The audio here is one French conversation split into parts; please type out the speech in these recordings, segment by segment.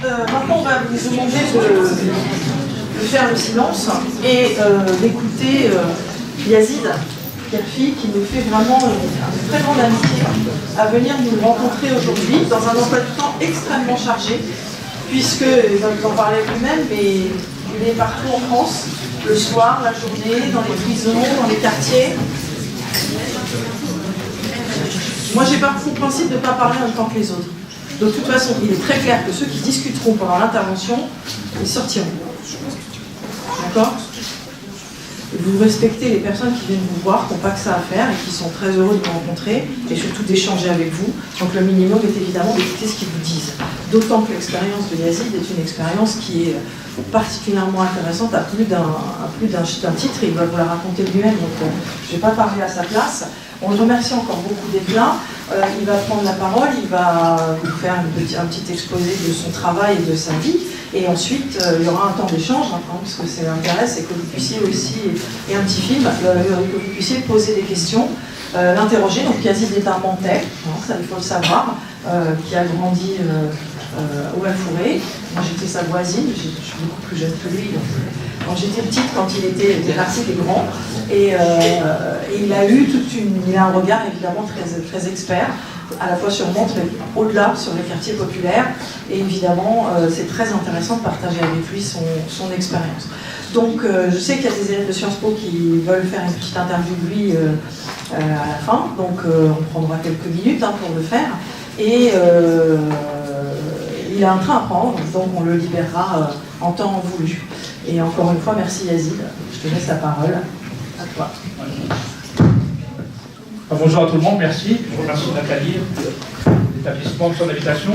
Maintenant, on va vous demander de faire le silence et d'écouter Yazid Kerfi, qui nous fait vraiment une très grande amitié à venir nous rencontrer aujourd'hui dans un emploi du temps extrêmement chargé, puisque, il va vous en parler lui-même, mais il est partout en France, le soir, la journée, dans les prisons, dans les quartiers. Moi, j'ai pas pour principe de ne pas parler en même temps que les autres. De toute façon, il est très clair que ceux qui discuteront pendant l'intervention, ils sortiront. D'accord ? Vous respectez les personnes qui viennent vous voir, qui n'ont pas que ça à faire et qui sont très heureux de vous rencontrer et surtout d'échanger avec vous. Donc le minimum est évidemment d'écouter ce qu'ils vous disent. D'autant que l'expérience de Yazid est une expérience qui est particulièrement intéressante à plus d'un titre, et il va vous la raconter lui-même, donc je ne vais pas parler à sa place. On le remercie encore beaucoup d'être là. Il va prendre la parole, il va vous faire un petit exposé de son travail et de sa vie. Et ensuite, il y aura un temps d'échange, parce que c'est l'intérêt, c'est que vous puissiez aussi, et un petit film, que vous puissiez poser des questions, l'interroger. Donc Yazid est un Mentais, ça il faut le savoir, qui a grandi au Val-Fouré. Moi j'étais sa voisine, je suis beaucoup plus jeune que lui. Donc j'étais petite quand il était parti des grands. Et il a eu il a un regard évidemment très expert, à la fois sur Montre, mais au-delà, sur les quartiers populaires. Et évidemment, c'est très intéressant de partager avec lui son expérience. Donc, je sais qu'il y a des élèves de Sciences Po qui veulent faire une petite interview de lui à la fin. Donc, on prendra quelques minutes pour le faire. Et il a un train à prendre, donc on le libérera en temps voulu. Et encore une fois, merci Yazid. Je te laisse la parole. À toi. Bonjour à tout le monde, merci. Je remercie Nathalie, l'établissement de son invitation.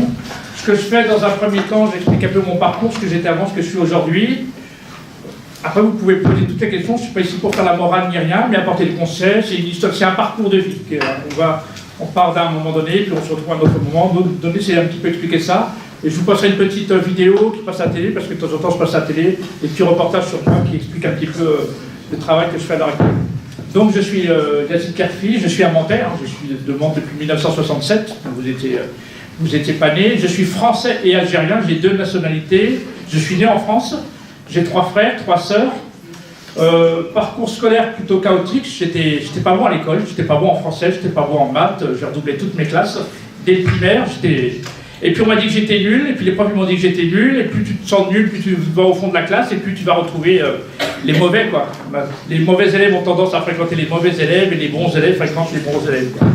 Ce que je fais dans un premier temps, j'explique un peu mon parcours, ce que j'étais avant, ce que je suis aujourd'hui. Après, vous pouvez poser toutes les questions. Je ne suis pas ici pour faire la morale ni rien, mais apporter des conseils. C'est une histoire, c'est un parcours de vie. On part d'un moment donné, puis on se retrouve à un autre moment. Donc, c'est un petit peu expliquer ça. Et je vous passerai une petite vidéo qui passe à la télé, parce que de temps en temps, je passe à la télé, des petits reportages sur moi qui expliquent un petit peu le travail que je fais à l'heure actuelle. Donc je suis Yazid Kerfi, je suis un Mentais, je suis de Mantes depuis 1967, vous étiez pas né. Je suis français et algérien, j'ai 2 nationalités. Je suis né en France, j'ai 3 frères, 3 sœurs. Parcours scolaire plutôt chaotique, j'étais pas bon à l'école, j'étais pas bon en français, j'étais pas bon en maths, j'ai redoublé toutes mes classes. Dès le primaire, et puis on m'a dit que j'étais nul, et puis les profs m'ont dit que j'étais nul, et plus tu te sens nul, plus tu vas au fond de la classe, et plus tu vas retrouver les mauvais, quoi. Les mauvais élèves ont tendance à fréquenter les mauvais élèves, et les bons élèves fréquentent les bons élèves, quoi.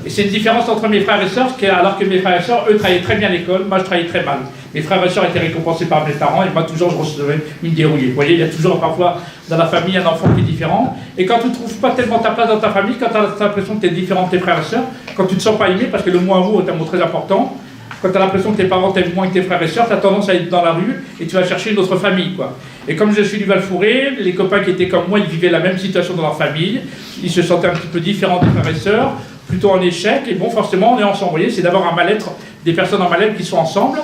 Et c'est une différence entre mes frères et sœurs, alors que mes frères et sœurs, eux, travaillaient très bien à l'école, moi je travaillais très mal. Mes frères et sœurs étaient récompensés par mes parents, et moi toujours je recevais une dérouillée. Vous voyez, il y a toujours parfois dans la famille un enfant qui est différent, et quand tu ne trouves pas tellement ta place dans ta famille, quand tu as l'impression que tu es différent de tes frères et sœurs, quand tu ne te sens pas aimé, parce que le mot amour est un mot très important, quand tu as l'impression que tes parents t'aiment moins que tes frères et sœurs, tu as tendance à être dans la rue et tu vas chercher une autre famille, quoi. Et comme je suis du Val-Fouré, les copains qui étaient comme moi, ils vivaient la même situation dans leur famille, ils se sentaient un petit peu différents des frères et sœurs, plutôt en échec, et bon, forcément, on est ensemble. Vous voyez, c'est d'avoir un mal-être, des personnes en mal-être qui sont ensemble.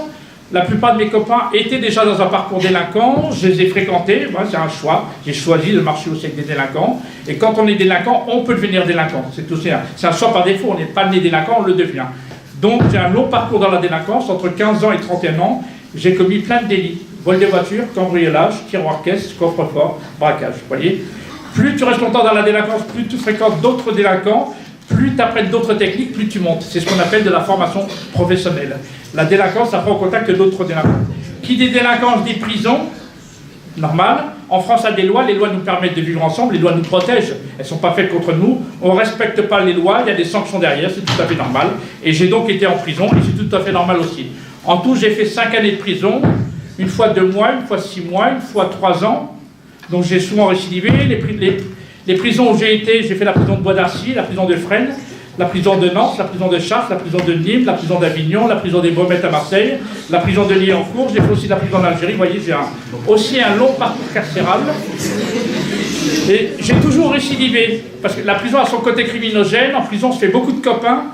La plupart de mes copains étaient déjà dans un parcours délinquant, je les ai fréquentés, moi c'est un choix, j'ai choisi de marcher aussi avec des délinquants, et quand on est délinquant, on peut devenir délinquant, c'est un choix par défaut, on n'est pas né délinquant, on le devient. Donc j'ai un long parcours dans la délinquance, entre 15 ans et 31 ans, j'ai commis plein de délits, vol de voiture, cambriolage, tiroir-caisse, coffre-fort, braquage, vous voyez. Plus tu restes longtemps dans la délinquance, plus tu fréquentes d'autres délinquants, plus tu apprends d'autres techniques, plus tu montes. C'est ce qu'on appelle de la formation professionnelle. La délinquance, ça prend au contact d'autres délinquants. Qui dit délinquance dit prison, normal. En France, il y a des lois, les lois nous permettent de vivre ensemble, les lois nous protègent, elles ne sont pas faites contre nous, on ne respecte pas les lois, il y a des sanctions derrière, c'est tout à fait normal. Et j'ai donc été en prison, et c'est tout à fait normal aussi. En tout, j'ai fait 5 années de prison, une fois 2 mois, une fois 6 mois, une fois 3 ans. Donc j'ai souvent récidivé. Les prisons où j'ai été, j'ai fait la prison de Bois d'Arcy, la prison de Fresnes, la prison de Nantes, la prison de Chartres, la prison de Nîmes, la prison d'Avignon, la prison des Baumettes à Marseille, la prison de Liéncourt, j'ai fait aussi la prison d'Algérie. Vous voyez, j'ai aussi un long parcours carcéral. Et j'ai toujours récidivé, parce que la prison a son côté criminogène. En prison, on se fait beaucoup de copains,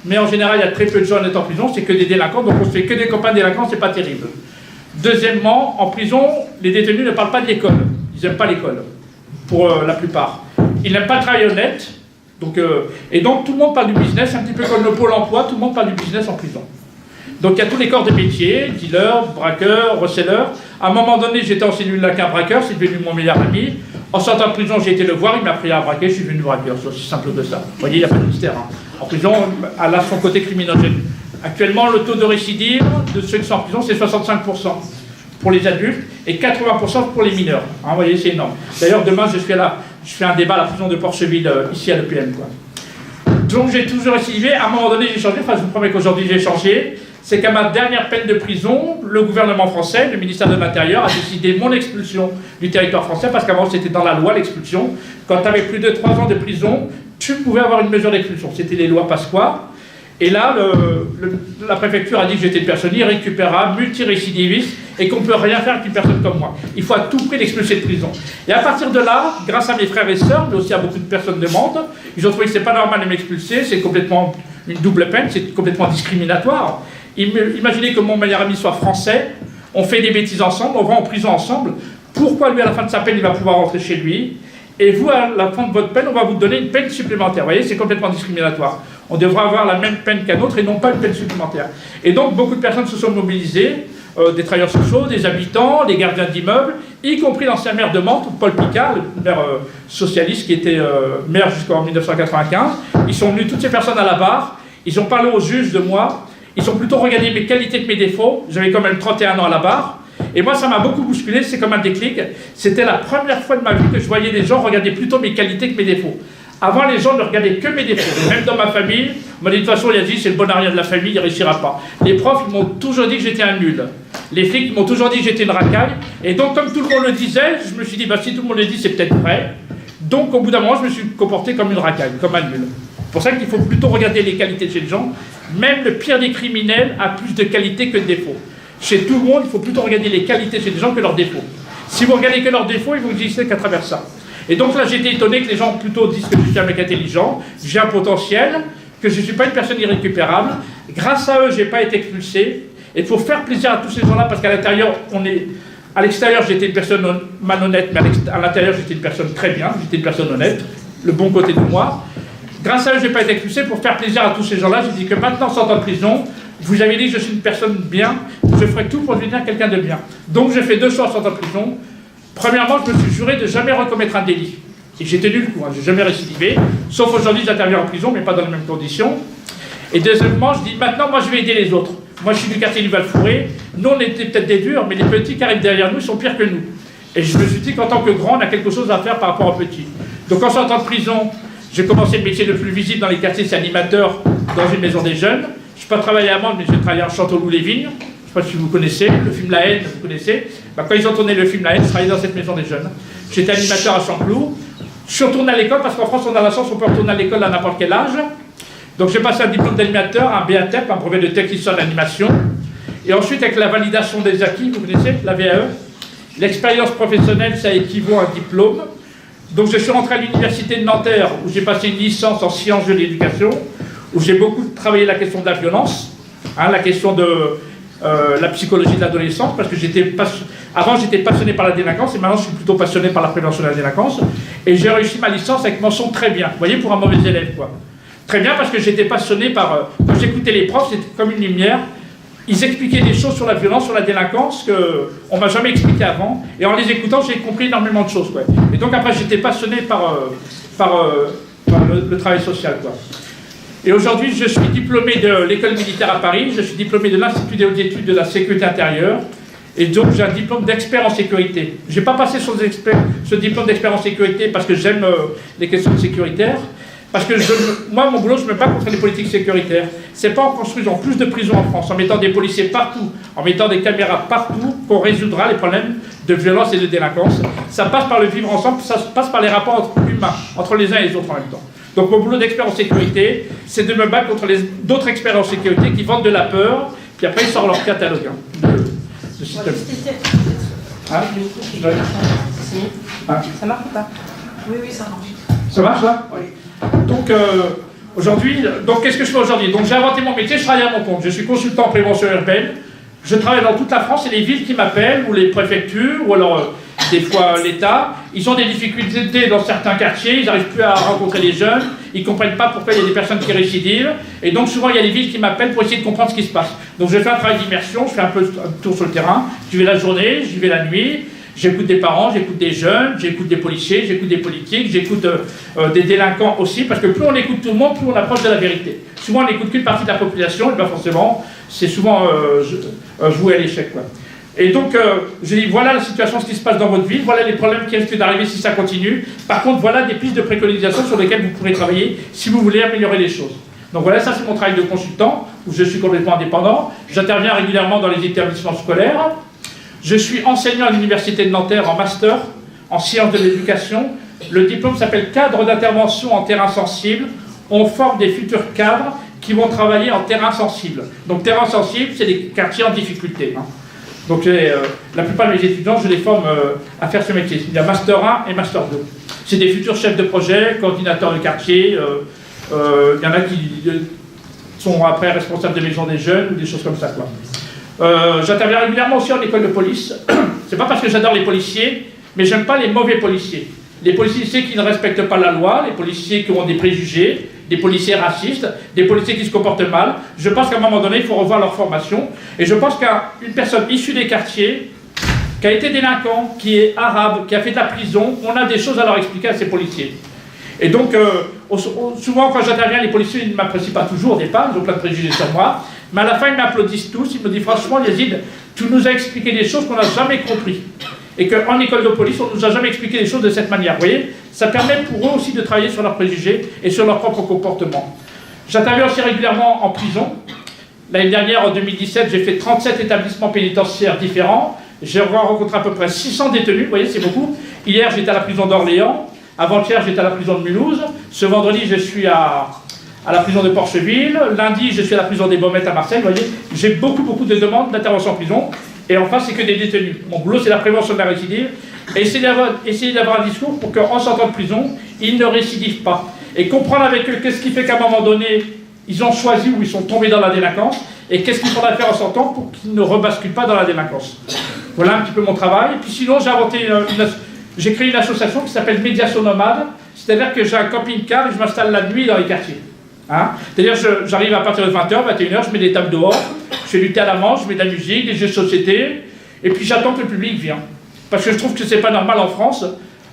mais en général, il y a très peu de gens en étant en prison, c'est que des délinquants, donc on se fait que des copains délinquants, c'est pas terrible. Deuxièmement, en prison, les détenus ne parlent pas de l'école. Ils n'aiment pas l'école, pour la plupart. Ils n'aiment pas le travail honnête. Et donc tout le monde parle du business, un petit peu comme le pôle emploi, tout le monde parle du business en prison. Donc il y a tous les corps de métier, dealer, braqueur, receleur. À un moment donné, j'étais en cellule là qu'un braqueur, c'est devenu mon meilleur ami. En sortant de prison, j'ai été le voir, il m'a appris à braquer, je suis devenu braqueur. C'est aussi simple que ça. Vous voyez, il n'y a pas de mystère. Hein. En prison, elle a son côté criminogène. Actuellement, le taux de récidive de ceux qui sont en prison, c'est 65% pour les adultes et 80% pour les mineurs. Hein, vous voyez, c'est énorme. D'ailleurs, demain, je fais un débat à la prison de Porcheville, ici à l'EPM. Donc j'ai toujours récidivé. À un moment donné, j'ai changé. Enfin, je vous promets qu'aujourd'hui, j'ai changé. C'est qu'à ma dernière peine de prison, le gouvernement français, le ministère de l'Intérieur, a décidé mon expulsion du territoire français, parce qu'avant, c'était dans la loi, l'expulsion. Quand tu avais plus de 3 ans de prison, tu pouvais avoir une mesure d'expulsion. C'était les lois Pasqua. Et là, la préfecture a dit que j'étais une personne irrécupérable, multirécidiviste, et qu'on ne peut rien faire avec une personne comme moi. Il faut à tout prix l'expulser de prison. Et à partir de là, grâce à mes frères et sœurs, mais aussi à beaucoup de personnes de monde, ils ont trouvé que c'est pas normal de m'expulser, c'est complètement une double peine, c'est complètement discriminatoire. Imaginez que mon meilleur ami soit français, on fait des bêtises ensemble, on va en prison ensemble. Pourquoi lui, à la fin de sa peine, il va pouvoir rentrer chez lui? Et vous, à la fin de votre peine, on va vous donner une peine supplémentaire. Vous voyez, c'est complètement discriminatoire. On devra avoir la même peine qu'un autre et non pas une peine supplémentaire. Et donc, beaucoup de personnes se sont mobilisées, des travailleurs sociaux, des habitants, des gardiens d'immeubles, y compris l'ancien maire de Mantes, Paul Picard, le maire socialiste qui était maire jusqu'en 1995. Ils sont venus, toutes ces personnes à la barre, ils ont parlé aux juges de moi, ils ont plutôt regardé mes qualités que mes défauts. J'avais quand même 31 ans à la barre. Et moi, ça m'a beaucoup bousculé, c'est comme un déclic. C'était la première fois de ma vie que je voyais les gens regarder plutôt mes qualités que mes défauts. Avant, les gens ne regardaient que mes défauts. Même dans ma famille, on m'a dit de toute façon, il a dit c'est le bon arrière de la famille, il ne réussira pas. Les profs, ils m'ont toujours dit que j'étais un nul. Les flics, ils m'ont toujours dit que j'étais une racaille. Et donc, comme tout le monde le disait, je me suis dit, bah, si tout le monde le dit, c'est peut-être vrai. Donc, au bout d'un moment, je me suis comporté comme une racaille, comme un nul. C'est pour ça qu'il faut plutôt regarder les qualités de ces gens. Même le pire des criminels a plus de qualités que de défauts. Chez tout le monde, il faut plutôt regarder les qualités chez les gens que leurs défauts. Si vous regardez que leurs défauts, ils vont exister qu'à travers ça. Et donc là, j'ai été étonné que les gens plutôt disent que je suis un mec intelligent, j'ai un potentiel, que je ne suis pas une personne irrécupérable. Grâce à eux, je n'ai pas été expulsé. Et pour faire plaisir à tous ces gens-là, parce qu'à l'intérieur, à l'extérieur, j'étais une personne malhonnête, mais à l'intérieur, j'étais une personne très bien, j'étais une personne honnête, le bon côté de moi. Grâce à eux, je n'ai pas été expulsé. Pour faire plaisir à tous ces gens-là, j'ai dit que maintenant, en sortant de prison, vous avez dit que je suis une personne bien, je ferai tout pour devenir quelqu'un de bien. Donc j'ai fait 2 choses en sortant de prison. Premièrement, je me suis juré de jamais recommettre un délit. Et j'ai tenu le coup, je n'ai jamais récidivé. Sauf aujourd'hui, j'interviens en prison, mais pas dans les mêmes conditions. Et deuxièmement, je dis maintenant, moi je vais aider les autres. Moi je suis du quartier du Val-Fouré. Nous on était peut-être des durs, mais les petits qui arrivent derrière nous sont pires que nous. Et je me suis dit qu'en tant que grand, on a quelque chose à faire par rapport aux petits. Donc en sortant de prison, j'ai commencé le métier le plus visible dans les quartiers, c'est animateur dans une maison des jeunes. Je n'ai pas travaillé à Mantes, mais j'ai travaillé à Chanteloup-les-Vignes. Je ne sais pas si vous connaissez, le film La Haine, vous connaissez. Bah, quand ils ont tourné le film La Haine, je travaillais dans cette maison des jeunes. J'étais animateur à Chanteloup. Je suis retourné à l'école, parce qu'en France, on a la chance, on peut retourner à l'école à n'importe quel âge. Donc j'ai passé un diplôme d'animateur, un BATEP, un brevet de technicien d'animation. Et ensuite, avec la validation des acquis, vous connaissez, la VAE, l'expérience professionnelle, ça équivaut à un diplôme. Donc je suis rentré à l'université de Nanterre, où j'ai passé une licence en sciences de l'éducation, où j'ai beaucoup travaillé la question de la violence, la question de la psychologie de l'adolescence, parce que avant j'étais passionné par la délinquance, et maintenant je suis plutôt passionné par la prévention de la délinquance, et j'ai réussi ma licence avec mention très bien, vous voyez, pour un mauvais élève, quoi. Très bien, parce que j'étais passionné par... quand j'écoutais les profs, c'était comme une lumière, ils expliquaient des choses sur la violence, sur la délinquance, qu'on ne m'a jamais expliqué avant, et en les écoutant, j'ai compris énormément de choses, quoi. Et donc après, j'étais passionné par le travail social, quoi. Et aujourd'hui, je suis diplômé de l'école militaire à Paris, je suis diplômé de l'Institut des hautes études de la sécurité intérieure, et donc j'ai un diplôme d'expert en sécurité. Je n'ai pas passé ce diplôme d'expert en sécurité parce que j'aime les questions sécuritaires, parce que moi, mon boulot, je ne me bats contre les politiques sécuritaires. Ce n'est pas en construisant plus de prisons en France, en mettant des policiers partout, en mettant des caméras partout, qu'on résoudra les problèmes de violence et de délinquance. Ça passe par le vivre ensemble, ça passe par les rapports humains, entre les uns et les autres en même temps. Donc mon boulot d'expert en sécurité, c'est de me battre contre d'autres experts en sécurité qui vendent de la peur, puis après ils sortent leur catalogue de système. Ça marche ou pas? Oui, ça marche. Ça marche là? Oui. Donc aujourd'hui, qu'est-ce que je fais aujourd'hui? Donc j'ai inventé mon métier, je travaille à mon compte. Je suis consultant en prévention urbaine. Je travaille dans toute la France et les villes qui m'appellent, ou les préfectures, ou alors des fois l'État. Ils ont des difficultés dans certains quartiers, ils n'arrivent plus à rencontrer les jeunes, ils ne comprennent pas pourquoi il y a des personnes qui récidivent. Et donc souvent il y a des villes qui m'appellent pour essayer de comprendre ce qui se passe. Donc je fais un travail d'immersion, je fais un peu un tour sur le terrain, j'y vais la journée, j'y vais la nuit. J'écoute des parents, j'écoute des jeunes, j'écoute des policiers, j'écoute des politiques, j'écoute des délinquants aussi, parce que plus on écoute tout le monde, plus on approche de la vérité. Souvent on n'écoute qu'une partie de la population, et bien forcément, c'est souvent voué à l'échec, quoi. Et donc, je dis, voilà la situation, ce qui se passe dans votre ville, voilà les problèmes qui risquent d'arriver si ça continue. Par contre, voilà des pistes de préconisation sur lesquelles vous pourrez travailler si vous voulez améliorer les choses. Donc voilà, ça c'est mon travail de consultant, où je suis complètement indépendant. J'interviens régulièrement dans les établissements scolaires. Je suis enseignant à l'Université de Nanterre en master, en sciences de l'éducation. Le diplôme s'appelle cadre d'intervention en terrain sensible. On forme des futurs cadres qui vont travailler en terrain sensible. Donc terrain sensible, c'est des quartiers en difficulté. Donc la plupart de mes étudiants, je les forme à faire ce métier. Il y a master 1 et master 2. C'est des futurs chefs de projet, coordinateurs de quartier. Il y en a qui sont après responsables de maisons des jeunes ou des choses comme ça, quoi. J'interviens régulièrement aussi en école de police. C'est pas parce que j'adore les policiers, mais j'aime pas les mauvais policiers. Les policiers qui ne respectent pas la loi, les policiers qui ont des préjugés, des policiers racistes, des policiers qui se comportent mal. Je pense qu'à un moment donné, il faut revoir leur formation. Et je pense qu'une personne issue des quartiers, qui a été délinquant, qui est arabe, qui a fait de la prison, on a des choses à leur expliquer à ces policiers. Et donc, souvent quand j'interviens, les policiers ne m'apprécient pas toujours au départ, ils ont plein de préjugés sur moi. Mais à la fin, ils m'applaudissent tous, ils me disent franchement, Yazid, tu nous as expliqué des choses qu'on n'a jamais compris. Et qu'en école de police, on ne nous a jamais expliqué les choses de cette manière. Vous voyez, ça permet pour eux aussi de travailler sur leurs préjugés et sur leur propre comportement. J'interviens aussi régulièrement en prison. L'année dernière, en 2017, j'ai fait 37 établissements pénitentiaires différents. J'ai rencontré à peu près 600 détenus, vous voyez, c'est beaucoup. Hier, j'étais à la prison d'Orléans. Avant-hier, j'étais à la prison de Mulhouse. Ce vendredi, je suis à la prison de Porcheville. Lundi, je suis à la prison des Baumettes à Marseille. Vous voyez, j'ai beaucoup de demandes d'intervention en prison. Et enfin, c'est que des détenus. Mon boulot, c'est la prévention de la récidive. Et essayer d'avoir un discours pour qu'en sortant de prison, ils ne récidivent pas. Et comprendre avec eux qu'est-ce qui fait qu'à un moment donné, ils ont choisi ou ils sont tombés dans la délinquance. Et qu'est-ce qu'il faudra faire en sortant pour qu'ils ne rebasculent pas dans la délinquance. Voilà un petit peu mon travail. Et puis sinon, j'ai créé une association qui s'appelle Médiation Nomade. C'est-à-dire que j'ai un camping-car et je m'installe la nuit dans les quartiers. C'est-à-dire j'arrive à partir de 20h, 21h, je mets des tables dehors, je fais du thé à la menthe, je mets de la musique, des jeux de société, et puis j'attends que le public vienne. Parce que je trouve que c'est pas normal en France,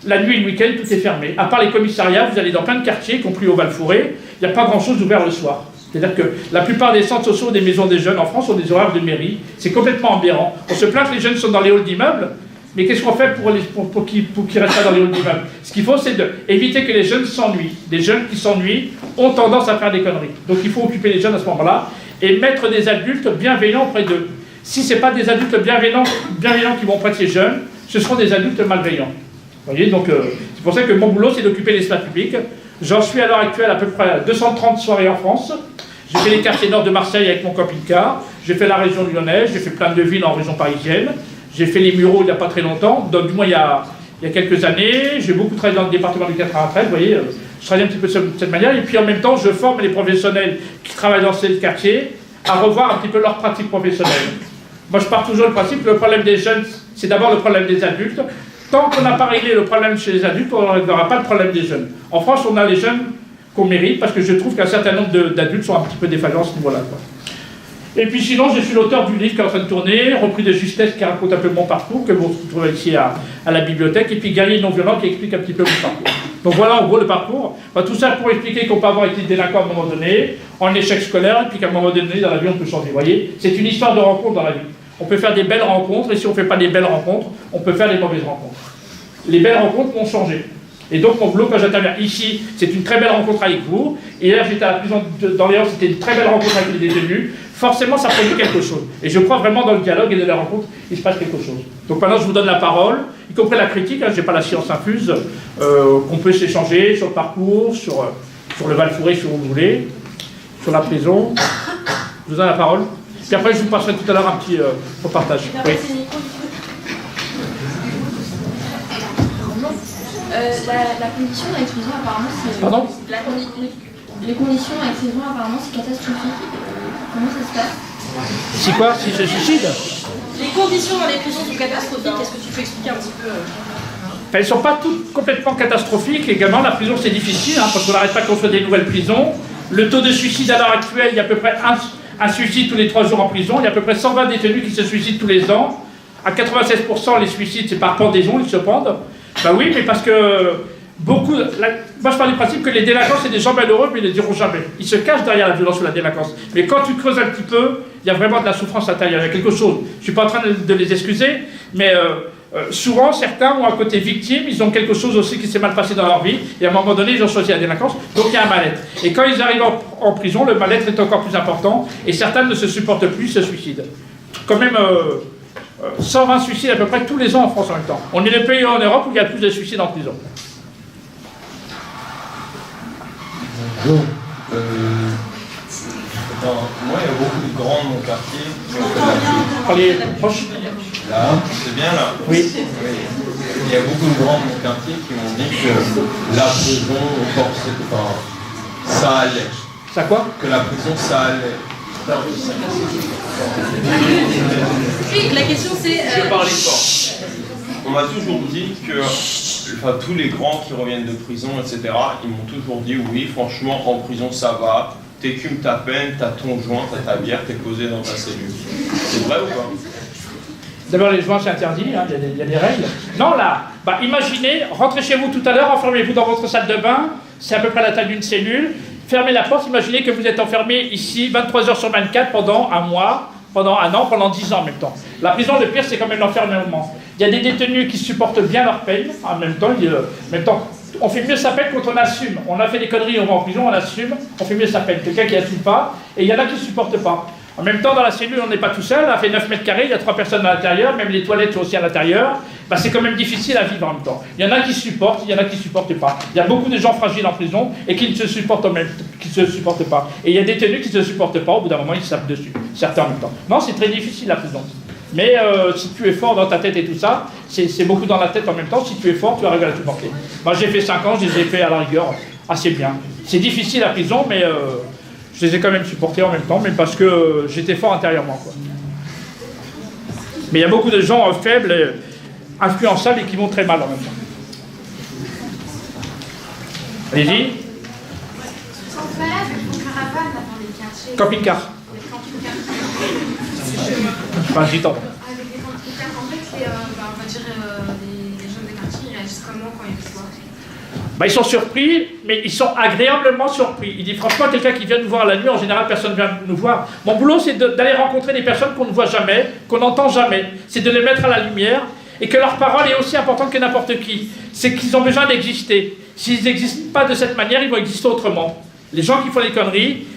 la nuit et le week-end, tout est fermé. À part les commissariats, vous allez dans plein de quartiers, y compris au Val-Fouré, il n'y a pas grand-chose d'ouvert le soir. C'est-à-dire que la plupart des centres sociaux des maisons des jeunes en France ont des horaires de mairie, c'est complètement aberrant. On se plaint que les jeunes sont dans les halls d'immeubles, mais qu'est-ce qu'on fait pour qu'ils restent pas dans les halls d'immeubles? Ce qu'il faut, c'est d'éviter que les jeunes s'ennuient. Des jeunes qui s'ennuient ont tendance à faire des conneries. Donc il faut occuper les jeunes à ce moment-là et mettre des adultes bienveillants auprès d'eux. Si ce n'est pas des adultes bienveillants qui vont auprès de ces jeunes, ce seront des adultes malveillants. Vous voyez, donc c'est pour ça que mon boulot, c'est d'occuper l'espace public. J'en suis à l'heure actuelle à peu près à 230 soirées en France. J'ai fait les quartiers nord de Marseille avec mon camping-car. J'ai fait la région lyonnaise, j'ai fait plein de villes en région parisienne. J'ai fait les Mureaux il n'y a pas très longtemps, donc du moins il y a quelques années. J'ai beaucoup travaillé dans le département du 93, vous voyez, je travaille un petit peu de cette manière. Et puis en même temps, je forme les professionnels qui travaillent dans ces quartiers à revoir un petit peu leur pratique professionnelle. Moi, je pars toujours du principe que le problème des jeunes, c'est d'abord le problème des adultes. Tant qu'on n'a pas réglé le problème chez les adultes, on ne réglera pas le problème des jeunes. En France, on a les jeunes qu'on mérite, parce que je trouve qu'un certain nombre d'adultes sont un petit peu défaillants à ce niveau-là. Et puis sinon, je suis l'auteur du livre qui est en train de tourner, Repris de justesse, qui raconte un peu mon parcours, que vous trouvez ici à la bibliothèque, et puis Guerrier non violent qui explique un petit peu mon parcours. Donc voilà en gros le parcours. Tout ça pour expliquer qu'on peut avoir été délinquant à un moment donné, en échec scolaire, et puis qu'à un moment donné, dans la vie, on peut changer. Vous voyez, c'est une histoire de rencontre dans la vie. On peut faire des belles rencontres, et si on ne fait pas des belles rencontres, on peut faire des mauvaises rencontres. Les belles rencontres vont changer. Et donc mon boulot, quand j'interviens ici, c'est une très belle rencontre avec vous. Et hier, j'étais à la prison d'Orléans, c'était une très belle rencontre avec les détenus. Forcément, ça produit quelque chose. Et je crois vraiment dans le dialogue et de la rencontre, il se passe quelque chose. Donc maintenant, je vous donne la parole, y compris la critique. Je n'ai pas la science infuse, qu'on peut s'échanger sur le parcours, sur le Val-Fouré, si vous voulez, sur la prison. Je vous donne la parole. Puis après, je vous passerai tout à l'heure un petit repartage. Oui. La condition d'exclusion, apparemment, c'est... Pardon ? Les conditions d'exclusion, apparemment, c'est catastrophique. Comment ça se passe? C'est quoi? Si je suicide? Les conditions dans les prisons sont catastrophiques. Est-ce que tu peux expliquer un petit peu Elles ne sont pas toutes complètement catastrophiques. Également, la prison, c'est difficile, hein, parce qu'on n'arrête pas de construire des nouvelles prisons. Le taux de suicide à l'heure actuelle, il y a à peu près un suicide tous les 3 jours en prison. Il y a à peu près 120 détenus qui se suicident tous les ans. À 96%, les suicides, c'est par pendaison, ils se pendent. Ben oui, mais parce que beaucoup... Moi, je parle du principe que les délinquants, c'est des gens malheureux, mais ils ne le diront jamais. Ils se cachent derrière la violence ou la délinquance. Mais quand tu creuses un petit peu, il y a vraiment de la souffrance intérieure. Il y a quelque chose. Je ne suis pas en train de les excuser, mais souvent, certains ont un côté victime. Ils ont quelque chose aussi qui s'est mal passé dans leur vie. Et à un moment donné, ils ont choisi la délinquance. Donc, il y a un mal-être. Et quand ils arrivent en prison, le mal-être est encore plus important. Et certains ne se supportent plus, se suicident. Quand même... 120 suicides à peu près tous les ans en France en même temps. On est le pays en Europe où il y a le plus de suicides en prison. Bonjour. Moi, il y a beaucoup de grands de mon quartier. Parlez proche. Là, c'est bien là. Oui. Il y a beaucoup de grands de mon quartier qui m'ont dit que la prison, ça allait. Ça quoi? Que la prison, ça allait. Oui, la question c'est... Je vais parler fort. On m'a toujours dit que tous les grands qui reviennent de prison, etc., ils m'ont toujours dit oui, franchement, en prison ça va, t'écumes ta peine, t'as ton joint, t'as ta bière, t'es posé dans ta cellule. C'est vrai ou pas? D'abord, les joints, c'est interdit, hein, il y a des règles. Non, là, imaginez, rentrez chez vous tout à l'heure, enfermez-vous dans votre salle de bain, c'est à peu près la taille d'une cellule, fermez la porte, imaginez que vous êtes enfermé ici 23 heures sur 24 pendant un mois, pendant un an, pendant 10 ans en même temps. La prison, le pire, c'est quand même l'enfermement. Il y a des détenus qui supportent bien leur peine, en même temps, on fait mieux sa peine quand on assume. On a fait des conneries, on va en prison, on assume, on fait mieux sa peine. Quelqu'un qui n'assume pas, et il y en a qui ne supportent pas. En même temps, dans la cellule, on n'est pas tout seul, on a fait 9 mètres carrés, il y a 3 personnes à l'intérieur, même les toilettes sont aussi à l'intérieur. C'est quand même difficile à vivre en même temps. Il y en a qui supportent, il y en a qui ne supportent pas. Il y a beaucoup de gens fragiles en prison et qui ne se supportent pas. Et il y a des détenus qui ne se supportent pas, au bout d'un moment, ils se tapent dessus. Certains en même temps. Non, c'est très difficile la prison. Mais si tu es fort dans ta tête et tout ça, c'est beaucoup dans la tête en même temps. Si tu es fort, tu arrives à la supporter. Moi, j'ai fait 5 ans, je les ai fait à la rigueur assez bien. C'est difficile la prison, mais je les ai quand même supportés en même temps, mais parce que j'étais fort intérieurement, quoi. Mais il y a beaucoup de gens faibles, influençables et qui vont très mal en même temps. Allez-y. Camping-car. Enfin, gitan. Avec des camping-cars, en fait, on va dire, les jeunes des quartiers, ils réagissent comment quand ils le voient? Ils sont surpris, mais ils sont agréablement surpris. Il dit franchement, quelqu'un qui vient nous voir la nuit, en général, personne ne vient nous voir. Mon boulot, c'est d'aller rencontrer des personnes qu'on ne voit jamais, qu'on n'entend jamais. C'est de les mettre à la lumière et que leur parole est aussi importante que n'importe qui. C'est qu'ils ont besoin d'exister. S'ils n'existent pas de cette manière, ils vont exister autrement. Les gens qui font des conneries,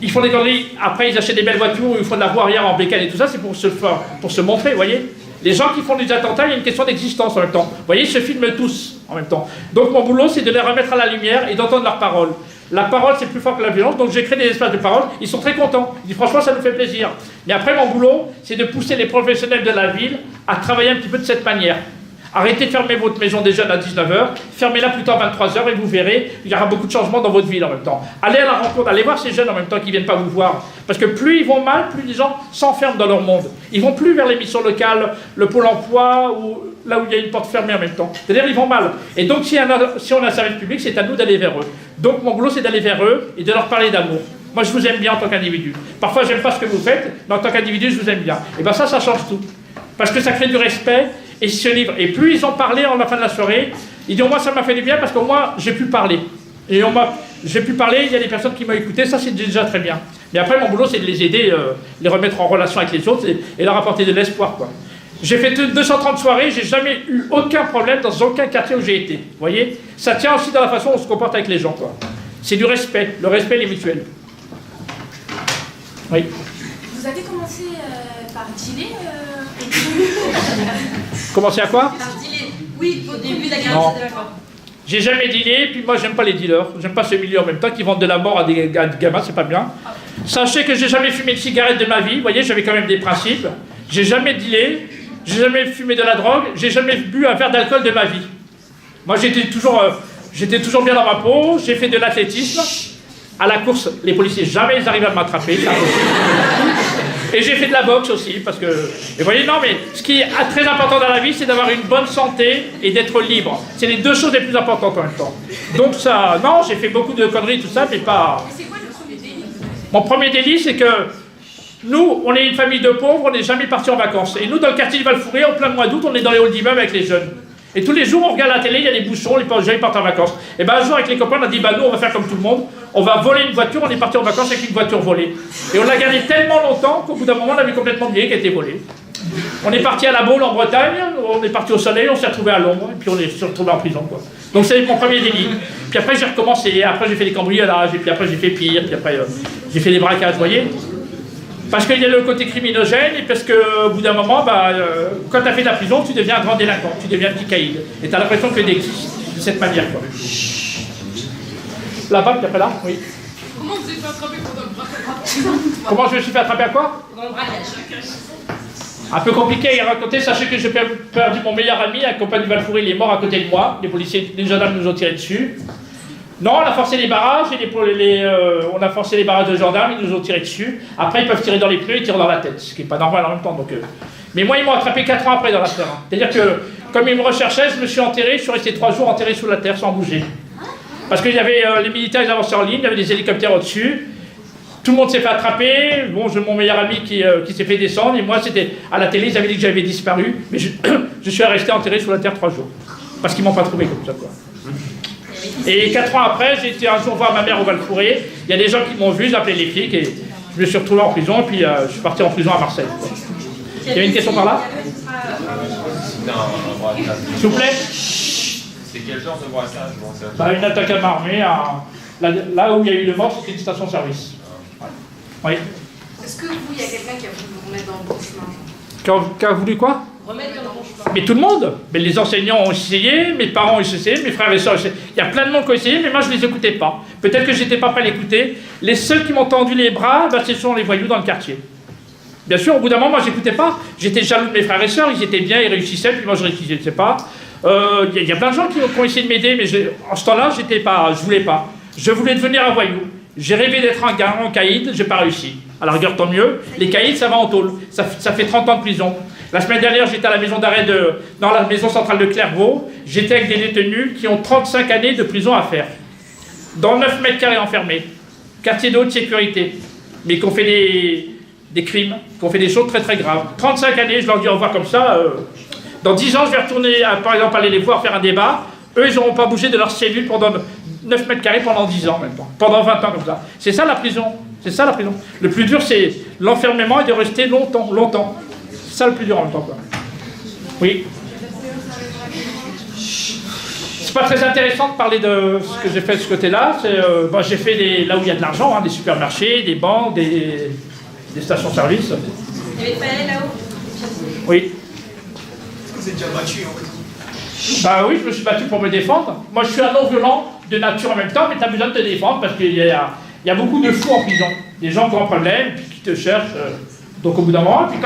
ils font des conneries, après ils achètent des belles voitures, ils font de la roue arrière en bécane et tout ça, c'est pour se montrer, vous voyez. Les gens qui font des attentats, il y a une question d'existence en même temps. Vous voyez, ils se filment tous en même temps. Donc mon boulot, c'est de les remettre à la lumière et d'entendre leurs paroles. La parole, c'est plus fort que la violence, donc j'ai créé des espaces de parole. Ils sont très contents. Ils disent franchement, ça nous fait plaisir. Mais après, mon boulot, c'est de pousser les professionnels de la ville à travailler un petit peu de cette manière. Arrêtez de fermer votre maison des jeunes à 19h, fermez-la plutôt à 23h et vous verrez, il y aura beaucoup de changements dans votre ville en même temps. Allez à la rencontre, allez voir ces jeunes en même temps qui ne viennent pas vous voir. Parce que plus ils vont mal, plus les gens s'enferment dans leur monde. Ils vont plus vers les missions locales, le pôle emploi, ou là où il y a une porte fermée en même temps. C'est-à-dire ils vont mal. Et donc si on a un service public, c'est à nous d'aller vers eux. Donc mon boulot, c'est d'aller vers eux et de leur parler d'amour. Moi, je vous aime bien en tant qu'individu. Parfois, j'aime pas ce que vous faites, mais en tant qu'individu, je vous aime bien. Et bien ça change tout. Parce que ça crée du respect. Et ce livre, et plus ils ont parlé en la fin de la soirée, ils disent, moi ça m'a fait du bien parce qu'au moins j'ai pu parler. Et j'ai pu parler, il y a des personnes qui m'ont écouté, ça c'est déjà très bien. Mais après mon boulot c'est de les aider, les remettre en relation avec les autres et leur apporter de l'espoir, quoi. J'ai fait 230 soirées, j'ai jamais eu aucun problème dans aucun quartier où j'ai été. Vous voyez, ça tient aussi dans la façon dont on se comporte avec les gens, quoi. C'est du respect, le respect il est mutuel. Oui. Vous avez commencé par dealer Commencer à quoi? Par dealer. Oui, au début de la guerre, c'était d'accord. J'ai jamais dealé, puis moi j'aime pas les dealers, j'aime pas ce milieu en même temps qui vendent de la mort à des gamins, c'est pas bien. Sachez que j'ai jamais fumé de cigarette de ma vie, vous voyez, j'avais quand même des principes. J'ai jamais dealé, j'ai jamais fumé de la drogue, j'ai jamais bu un verre d'alcool de ma vie. Moi j'étais toujours bien dans ma peau, j'ai fait de l'athlétisme. À la course, les policiers jamais ils arrivent à m'attraper. Et j'ai fait de la boxe aussi, parce que... Et vous voyez, non, mais ce qui est très important dans la vie, c'est d'avoir une bonne santé et d'être libre. C'est les deux choses les plus importantes en même temps. Donc ça... Non, j'ai fait beaucoup de conneries, tout ça, mais pas... Mais c'est quoi le premier délit? Mon premier délit, c'est que nous, on est une famille de pauvres, on n'est jamais partis en vacances. Et nous, dans le quartier de Val-Fouré, en plein mois d'août, on est dans les halls d'immeubles avec les jeunes. Et tous les jours, on regarde la télé, il y a des bouchons, les gens ils partent en vacances. Et ben un jour, avec les copains, on a dit, bah nous, on va faire comme tout le monde, on va voler une voiture, on est parti en vacances avec une voiture volée. Et on l'a gardée tellement longtemps qu'au bout d'un moment, on avait complètement oublié qu'elle était volée. On est parti à la Baule en Bretagne, on est parti au soleil, on s'est retrouvé à l'ombre, et puis on est retrouvé en prison, quoi. Donc c'est mon premier délit. Puis après, j'ai recommencé, après j'ai fait des cambriolages, et puis après j'ai fait pire, puis après j'ai fait des braquages, vous voyez. Parce qu'il y a le côté criminogène, et parce qu'au bout d'un moment, quand tu as fait de la prison, tu deviens un grand délinquant, tu deviens un petit caïd. Et tu as l'impression que tu existes de cette manière, quoi. Là-bas, puis après là, oui. Comment vous êtes fait attraper pendant le braquage? Comment je me suis fait attraper à quoi? Pendant le braquage. Un peu compliqué à raconter, sachez que j'ai perdu mon meilleur ami, un copain du Val-Fouré, il est mort à côté de moi, les policiers, les gendarmes nous ont tiré dessus. Non, on a forcé les barrages, et on a forcé les barrages de gendarmes, ils nous ont tiré dessus. Après, ils peuvent tirer dans les pneus et tirer dans la tête, ce qui n'est pas normal en même temps. Donc, Mais moi, ils m'ont attrapé 4 ans après dans la terre. C'est-à-dire que, comme ils me recherchaient, je me suis enterré, je suis resté 3 jours enterré sous la terre sans bouger. Parce qu'il y avait les militaires, ils avançaient en ligne, il y avait des hélicoptères au-dessus. Tout le monde s'est fait attraper. Bon, j'ai mon meilleur ami qui s'est fait descendre, et moi, c'était à la télé, ils avaient dit que j'avais disparu, mais je suis resté enterré sous la terre 3 jours. Parce qu'ils m'ont pas trouvé comme ça, quoi. Et 4 ans après, j'ai été un jour voir ma mère au Val-Fouré. Il y a des gens qui m'ont vu, j'ai appelé les flics et je me suis retrouvé en prison. Et puis je suis parti en prison à Marseille. Il y avait une question par là? C'était un braquage. S'il vous plaît? C'est quel genre de braquage? Une attaque à main armée. Là où il y a eu le mort, c'était une station-service. Oui. Est-ce que vous, il y a quelqu'un qui a voulu vous remettre dans le bon chemin? Qui a voulu quoi? Remettre dans le bon chemin. Mais tout le monde. Mais les enseignants ont essayé, mes parents ont essayé, mes frères et soeurs ont essayé. Il y a plein de monde qui ont essayé, mais moi je ne les écoutais pas. Peut-être que j'étais pas prêt à l'écouter. Les seuls qui m'ont tendu les bras, ce sont les voyous dans le quartier. Bien sûr, au bout d'un moment, moi j'écoutais pas. J'étais jaloux de mes frères et soeurs, ils étaient bien, ils réussissaient, puis moi je réussissais pas. Il y a plein de gens qui ont essayé de m'aider, mais en ce temps-là, je voulais pas. Je voulais devenir un voyou. J'ai rêvé d'être un caïd, j'ai pas réussi. À la rigueur, tant mieux. Les caïds, ça va en tôle. Ça fait 30 ans de prison. La semaine dernière, j'étais à la maison d'arrêt dans la maison centrale de Clairvaux. J'étais avec des détenus qui ont 35 années de prison à faire. Dans 9 mètres carrés enfermés. Quartier de haute sécurité. Mais qui ont fait des crimes, qui ont fait des choses très très graves. 35 années, je leur dis au revoir comme ça. Dans 10 ans, je vais retourner, par exemple, aller les voir faire un débat. Eux, ils n'auront pas bougé de leur cellule pendant 9 mètres carrés pendant 10 ans même temps. Pendant 20 ans comme ça. C'est ça la prison. C'est ça la prison. Le plus dur, c'est l'enfermement et de rester longtemps. C'est ça le plus dur en même temps, quoi. Oui. C'est pas très intéressant de parler de ce que j'ai fait de ce côté-là. J'ai fait là où il y a de l'argent, des supermarchés, des banques, des stations-service. Il y avait pas là-haut. Oui. Est-ce que vous êtes déjà battu en fait? Oui, je me suis battu pour me défendre. Moi, je suis un non-violent de nature en même temps, mais tu as besoin de te défendre parce qu'il y a beaucoup de fous en prison. Des gens qui ont un problème, puis qui te cherchent. Donc au bout d'un moment, puis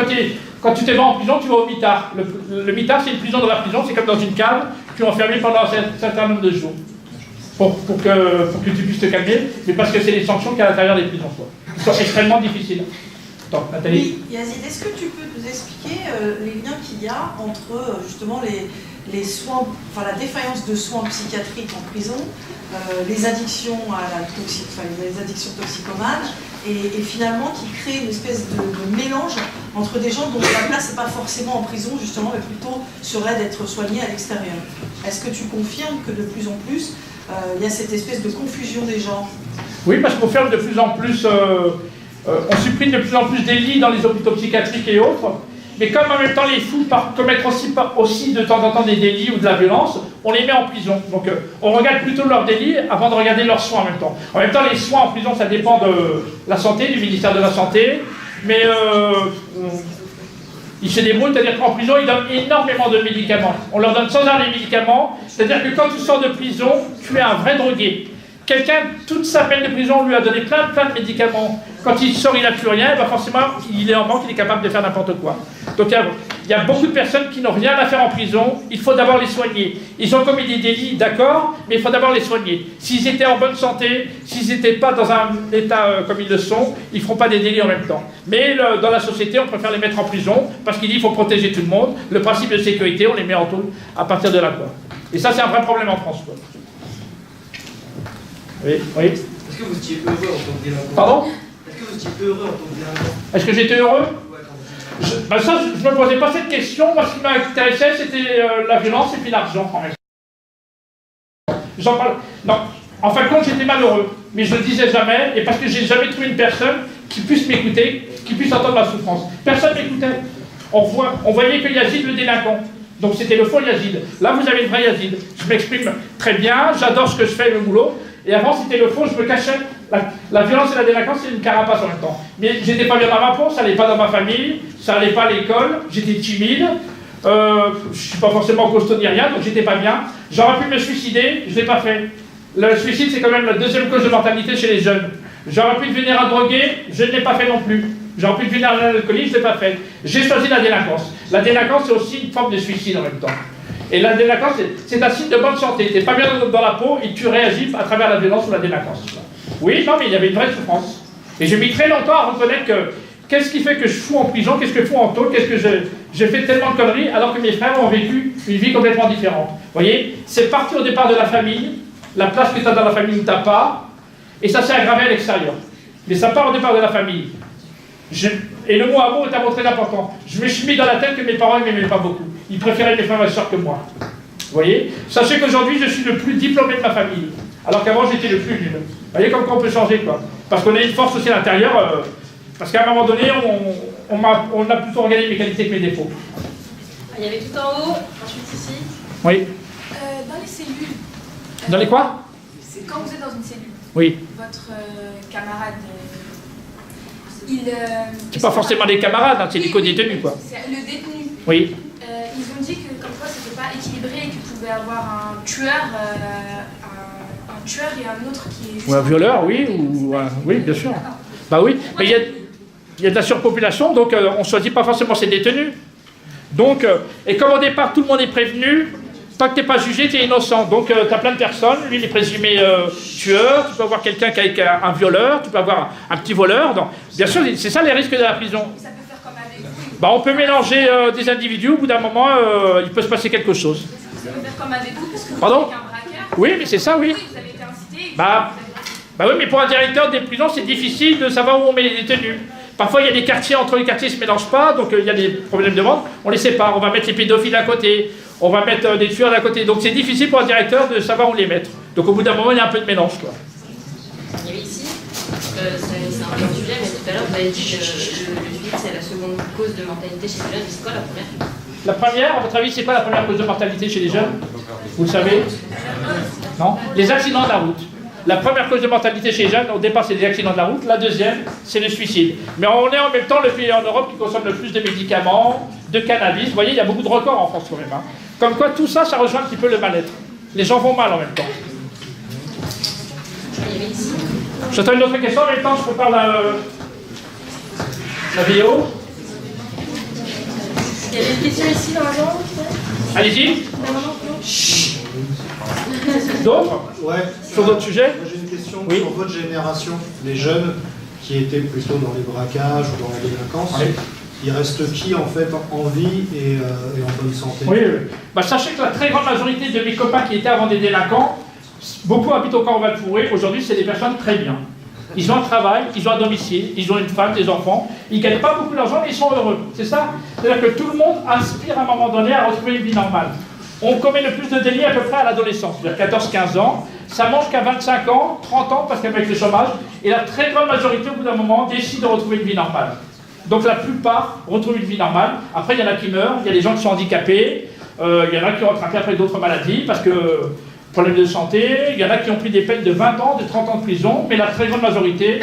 quand tu te vas en prison, tu vas au mitard. Le mitard, c'est une prison dans la prison, c'est comme dans une cave, tu es enfermé pendant un certain nombre de jours. Pour que tu puisses te calmer, mais parce que c'est les sanctions qu'il y a à l'intérieur des prisons, quoi. Ils sont extrêmement difficiles. Attends, Nathalie. Oui, Yazid, est-ce que tu peux nous expliquer les liens qu'il y a entre justement les soins, enfin la défaillance de soins psychiatriques en prison, les addictions à la les addictions toxicomanes, et finalement qui crée une espèce de mélange entre des gens dont la place n'est pas forcément en prison justement, mais plutôt serait d'être soignés à l'extérieur. Est-ce que tu confirmes que de plus en plus il y a cette espèce de confusion des genres? Oui, parce qu'on ferme de plus en plus, on supprime de plus en plus des lits dans les hôpitaux psychiatriques et autres. Mais comme en même temps les fous commettent aussi de temps en temps des délits ou de la violence, on les met en prison. Donc on regarde plutôt leurs délits avant de regarder leurs soins en même temps. En même temps, les soins en prison, ça dépend de la santé, du ministère de la Santé. Mais ils se débrouillent, c'est-à-dire qu'en prison, ils donnent énormément de médicaments. On leur donne sans arrêt les médicaments, c'est-à-dire que quand tu sors de prison, tu es un vrai drogué. Quelqu'un, toute sa peine de prison, on lui a donné plein de médicaments. Quand il sort, il n'a plus rien, forcément, il est en manque, il est capable de faire n'importe quoi. Donc Il y a beaucoup de personnes qui n'ont rien à faire en prison, il faut d'abord les soigner. Ils ont commis des délits, d'accord, mais il faut d'abord les soigner. S'ils étaient en bonne santé, s'ils n'étaient pas dans un état comme ils le sont, ils ne feront pas des délits en même temps. Mais dans la société, on préfère les mettre en prison, parce qu'il dit qu'il faut protéger tout le monde. Le principe de sécurité, on les met en taule à partir de là, quoi. Et ça, c'est un vrai problème en France, quoi. Oui, oui. Est-ce que vous étiez heureux en tant que délinquant? Pardon? Est-ce que vous étiez heureux en tant que délinquant? Est-ce que j'étais heureux? Ouais, quand vous étiez... Ça, je ne me posais pas cette question. Moi, ce qui m'intéressait, c'était la violence et puis l'argent, quand même. J'en parle. Non, en fin de compte, j'étais malheureux. Mais je ne le disais jamais, et parce que j'ai jamais trouvé une personne qui puisse m'écouter, qui puisse entendre ma souffrance. Personne m'écoutait. On voyait que Yazid, le délinquant. Donc c'était le faux Yazid. Là, vous avez le vrai Yazid. Je m'exprime très bien, j'adore ce que je fais, le boulot. Et avant, c'était le faux, je me cachais. La violence et la délinquance, c'est une carapace en même temps. Mais j'étais pas bien dans ma peau, ça n'allait pas dans ma famille, ça n'allait pas à l'école, j'étais timide. Je ne suis pas forcément costaud ni rien, donc j'étais pas bien. J'aurais pu me suicider, je ne l'ai pas fait. Le suicide, c'est quand même la deuxième cause de mortalité chez les jeunes. J'aurais pu devenir un drogué, je ne l'ai pas fait non plus. J'aurais pu devenir un alcoolique, je ne l'ai pas fait. J'ai choisi la délinquance. La délinquance, c'est aussi une forme de suicide en même temps. Et la délinquance, c'est un signe de bonne santé. Tu n'es pas bien dans la peau et tu réagis à travers la violence ou la délinquance. Oui, non, mais il y avait une vraie souffrance. Et j'ai mis très longtemps à reconnaître que qu'est-ce qui fait que je fous en prison, qu'est-ce que je fous en taule, qu'est-ce que j'ai fait tellement de conneries alors que mes frères ont vécu une vie complètement différente. Vous voyez, c'est parti au départ de la famille, la place que tu as dans la famille où tu n'as pas, et ça s'est aggravé à l'extérieur. Mais ça part au départ de la famille. Et le mot amour est un mot très important. Je me suis mis dans la tête que mes parents ne m'aimaient pas beaucoup. Ils préféraient mes frères et sœurs que moi. Vous voyez? Sachez qu'aujourd'hui, je suis le plus diplômé de ma famille. Alors qu'avant, j'étais le plus nul. Vous voyez comme quoi on peut changer, quoi. Parce qu'on a une force aussi à l'intérieur. Parce qu'à un moment donné, on a plutôt regardé mes qualités que mes défauts. Il y avait tout en haut, ensuite ici. Oui. Dans les cellules, Dans les quoi? quand vous êtes dans une cellule, Oui. votre camarade, C'est pas forcément des camarades, hein, c'est des co-détenus, quoi. C'est le détenu. Oui. Ils ont dit que comme quoi c'était pas équilibré et qu'il pouvait avoir un tueur, un tueur et un autre qui est... Ou un violeur, oui. Oui, bien sûr. Bah oui, mais il y a de la surpopulation, donc on ne choisit pas forcément ses détenus. Donc, et comme au départ tout le monde est prévenu, tant que tu n'es pas jugé, tu es innocent. Donc tu as plein de personnes, lui il est présumé tueur, tu peux avoir quelqu'un qui est un violeur, tu peux avoir un petit voleur. Donc, bien sûr, c'est ça les risques de la prison. Ça peut faire comme avec vous. Bah, on peut mélanger des individus, au bout d'un moment, il peut se passer quelque chose. Ça peut faire comme avec vous, parce que vous Pardon? êtes un braqueur. Oui, mais c'est ça, oui. Vous avez été incité. Bah oui, mais pour un directeur des prisons, c'est difficile de savoir où on met les détenus. Parfois, il y a des quartiers, entre les quartiers, ils ne se mélangent pas, donc il y a des problèmes de vente, on les sépare. On va mettre les pédophiles à côté, on va mettre des tueurs à côté. Donc c'est difficile pour un directeur de savoir où les mettre. Donc au bout d'un moment, il y a un peu de mélange, quoi. Il y avait ici, c'est un peu un sujet, mais tout à l'heure vous avez dit que le suicide c'est la seconde cause de mortalité chez les jeunes. C'est quoi la première? La première, à votre avis, c'est quoi la première cause de mortalité chez les jeunes? Vous le savez? Non? Les accidents de la route. La première cause de mortalité chez les jeunes, au départ, c'est les accidents de la route. La deuxième, c'est le suicide. Mais on est en même temps le pays en Europe qui consomme le plus de médicaments, de cannabis. Vous voyez, il y a beaucoup de records en France quand même. Hein. Comme quoi, tout ça, ça rejoint un petit peu le mal-être. Les gens vont mal en même temps. J'attends une autre question, en même temps, je prépare la vidéo. Il y avait une question ici normalement. Allez-y. D'autres? Ouais. Sur d'autres sujets? Moi, j'ai une question Oui. sur votre génération, les jeunes qui étaient plutôt dans les braquages ou dans la délinquance. Oui. Il reste qui en fait en vie et en bonne santé? Oui, oui. Bah, sachez que la très grande majorité de mes copains qui étaient avant des délinquants, beaucoup habitent au camp Val-Fouré, aujourd'hui c'est des personnes très bien. Ils ont un travail, ils ont un domicile, ils ont une femme, des enfants, ils ne gagnent pas beaucoup d'argent mais ils sont heureux. C'est ça? C'est-à-dire que tout le monde aspire à un moment donné à retrouver une vie normale. On commet le plus de délits à peu près à l'adolescence, c'est-à-dire 14-15 ans. Ça mange qu'à 25 ans, 30 ans, parce qu'avec le chômage, et la très grande majorité, au bout d'un moment, décide de retrouver une vie normale. Donc la plupart retrouvent une vie normale. Après, il y en a qui meurent, il y a des gens qui sont handicapés, il y en a qui ont rattrapé après d'autres maladies, parce que problème de santé, il y en a qui ont pris des peines de 20 ans, de 30 ans de prison, mais la très grande majorité,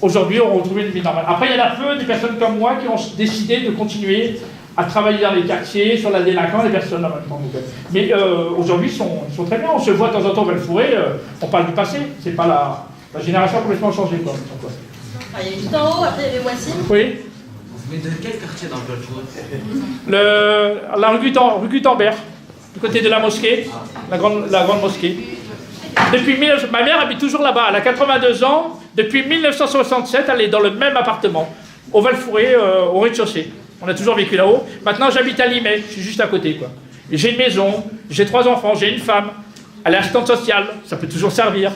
aujourd'hui, ont retrouvé une vie normale. Après, il y en a peu des personnes comme moi qui ont décidé de continuer à travailler dans les quartiers, sur la délinquance, les personnes là maintenant. Mais aujourd'hui, ils sont très bien. On se voit de temps en temps au Val-Fouré, on parle du passé. C'est pas la génération a complètement changé, quoi. Il y avait tout en haut, après il y avait Wassim. Oui. Mais de quel quartier dans le Val-Thorens? La rue Gutenberg, du côté de la mosquée, la grande mosquée. Ma mère habite toujours là-bas, elle a 82 ans. Depuis 1967, elle est dans le même appartement, au Val-Fouré, au rez-de-chaussée. On a toujours vécu là-haut. Maintenant, j'habite à Limay, je suis juste à côté, quoi. J'ai une maison, j'ai 3 enfants, j'ai une femme. Elle est assistante sociale, ça peut toujours servir.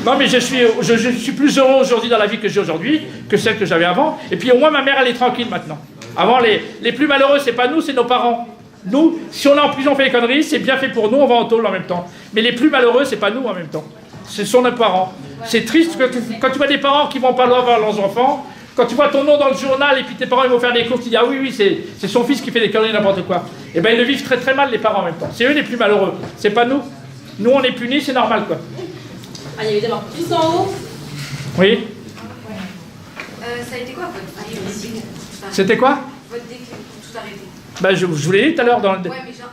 Non, mais je suis plus heureux aujourd'hui dans la vie que j'ai aujourd'hui que celle que j'avais avant. Et puis au moins, ma mère, elle est tranquille maintenant. Avant, les plus malheureux, c'est pas nous, c'est nos parents. Nous, si on est en prison, on fait des conneries, c'est bien fait pour nous, on va en tôle en même temps. Mais les plus malheureux, c'est pas nous en même temps. Ce sont nos parents. C'est triste quand tu vois des parents qui vont pas voir leurs enfants. Quand tu vois ton nom dans le journal et puis tes parents ils vont faire des courses, tu dis ah oui, c'est son fils qui fait des conneries, n'importe quoi. Et bien ils le vivent très très mal, les parents en même temps. C'est eux les plus malheureux, c'est pas nous. Nous on est punis, c'est normal quoi. Ah, il y avait d'abord plus en haut. Oui. Ça a été quoi votre déclic? C'était quoi? Votre déclic pour tout arrêter? Ben, je vous l'ai dit tout à l'heure dans le... Ouais, mais genre,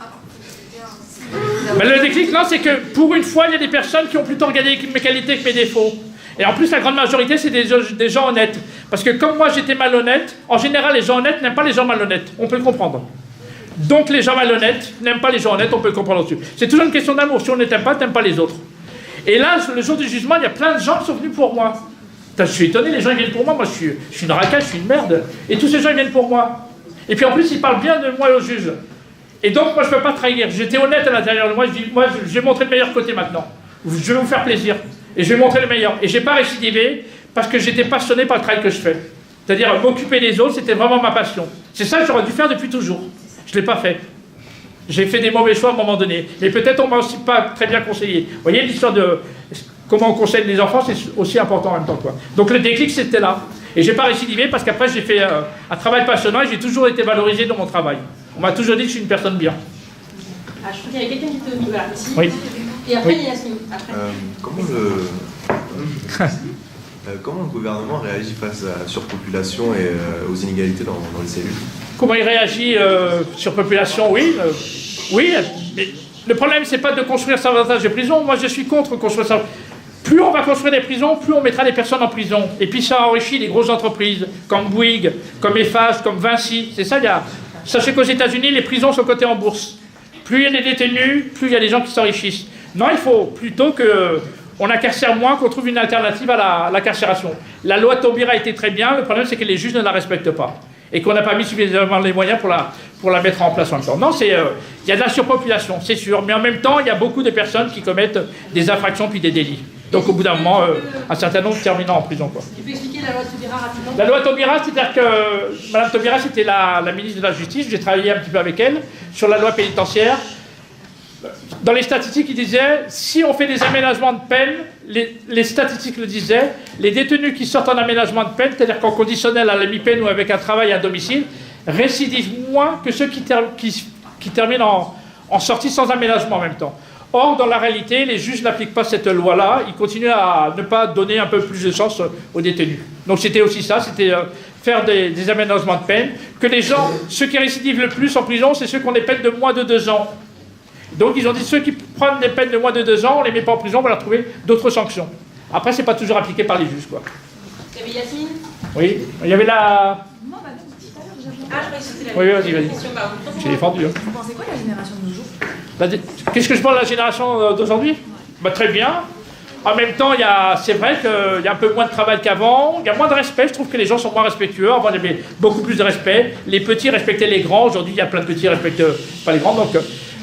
Ben, le déclic, non, c'est que pour une fois, il y a des personnes qui ont plutôt regardé mes qualités que mes défauts. Et en plus, la grande majorité, c'est des gens honnêtes. Parce que comme moi, j'étais malhonnête, en général, les gens honnêtes n'aiment pas les gens malhonnêtes. On peut le comprendre. Donc, les gens malhonnêtes n'aiment pas les gens honnêtes, on peut le comprendre aussi. C'est toujours une question d'amour. Si on ne t'aime pas, t'aimes pas les autres. Et là, le jour du jugement, il y a plein de gens qui sont venus pour moi. Je suis étonné, les gens ils viennent pour moi. Moi, je suis une racaille, je suis une merde. Et tous ces gens, ils viennent pour moi. Et puis en plus, ils parlent bien de moi au juge. Et donc, moi, je ne peux pas trahir. J'étais honnête à l'intérieur de moi. Je dis, moi, je vais montrer le meilleur côté maintenant. Je vais vous faire plaisir. Et je vais montrer le meilleur. Et je n'ai pas récidivé parce que j'étais passionné par le travail que je fais. C'est-à-dire, m'occuper des autres, c'était vraiment ma passion. C'est ça que j'aurais dû faire depuis toujours. Je ne l'ai pas fait. J'ai fait des mauvais choix à un moment donné. Mais peut-être on ne m'a aussi pas très bien conseillé. Vous voyez, l'histoire de comment on conseille les enfants, c'est aussi important en même temps, quoi. Donc le déclic, c'était là. Et je n'ai pas récidivé parce qu'après, j'ai fait un travail passionnant et j'ai toujours été valorisé dans mon travail. On m'a toujours dit que je suis une personne bien. Ah, je crois qu'il y avait quelqu'un qui était au milieu, voilà, ici. Oui. Et après, Oui. il y a Yasmine. Après. Comment le gouvernement réagit face à la surpopulation et aux inégalités dans les cellules? Comment il réagit sur population? Oui. Oui. Mais le problème, c'est pas de construire davantage de prisons. Moi, je suis contre construire ça. Plus on va construire des prisons, plus on mettra des personnes en prison. Et puis ça enrichit les grosses entreprises, comme Bouygues, comme Eiffage, comme Vinci. C'est ça, il y a... Sachez qu'aux États-Unis, les prisons sont cotées en bourse. Plus il y a des détenus, plus il y a des gens qui s'enrichissent. Non, il faut plutôt qu'on incarcère moins, qu'on trouve une alternative à l'incarcération. La loi Taubira a été très bien, le problème c'est que les juges ne la respectent pas. Et qu'on n'a pas mis suffisamment les moyens pour la mettre en place en même temps. Non, il y a de la surpopulation, c'est sûr. Mais en même temps, il y a beaucoup de personnes qui commettent des infractions puis des délits. Donc au bout d'un moment, un certain nombre terminant en prison, quoi. Tu peux expliquer la loi Taubira rapidement? La loi Taubira, c'est-à-dire que Mme Taubira, c'était la ministre de la Justice, j'ai travaillé un petit peu avec elle, sur la loi pénitentiaire. Dans les statistiques, il disait, si on fait des aménagements de peine, les statistiques le disaient, les détenus qui sortent en aménagement de peine, c'est-à-dire qu'en conditionnel à la mi-peine ou avec un travail à domicile, récidivent moins que ceux qui terminent en sortie sans aménagement en même temps. Or, dans la réalité, les juges n'appliquent pas cette loi-là, ils continuent à ne pas donner un peu plus de chance aux détenus. Donc c'était aussi ça, c'était faire des aménagements de peine, que les gens, ceux qui récidivent le plus en prison, c'est ceux qui ont des peines de moins de 2 ans. Donc ils ont dit, ceux qui prennent des peines de moins de 2 ans, on ne les met pas en prison, on va leur trouver d'autres sanctions. Après, c'est pas toujours appliqué par les juges, quoi. Il y avait Yasmine? Oui, il y avait la... Ah, je croyais que c'était la Oui, vas-y. question, pardon. J'ai défendu. Hein. Vous pensez quoi de la génération de nos jours? Qu'est-ce que je pense de la génération d'aujourd'hui? Bah, très bien. En même temps, c'est vrai qu'il y a un peu moins de travail qu'avant, il y a moins de respect, je trouve que les gens sont moins respectueux. Avant, il y avait beaucoup plus de respect. Les petits respectaient les grands, aujourd'hui, il y a plein de petits qui ne respectent pas les grands. Donc,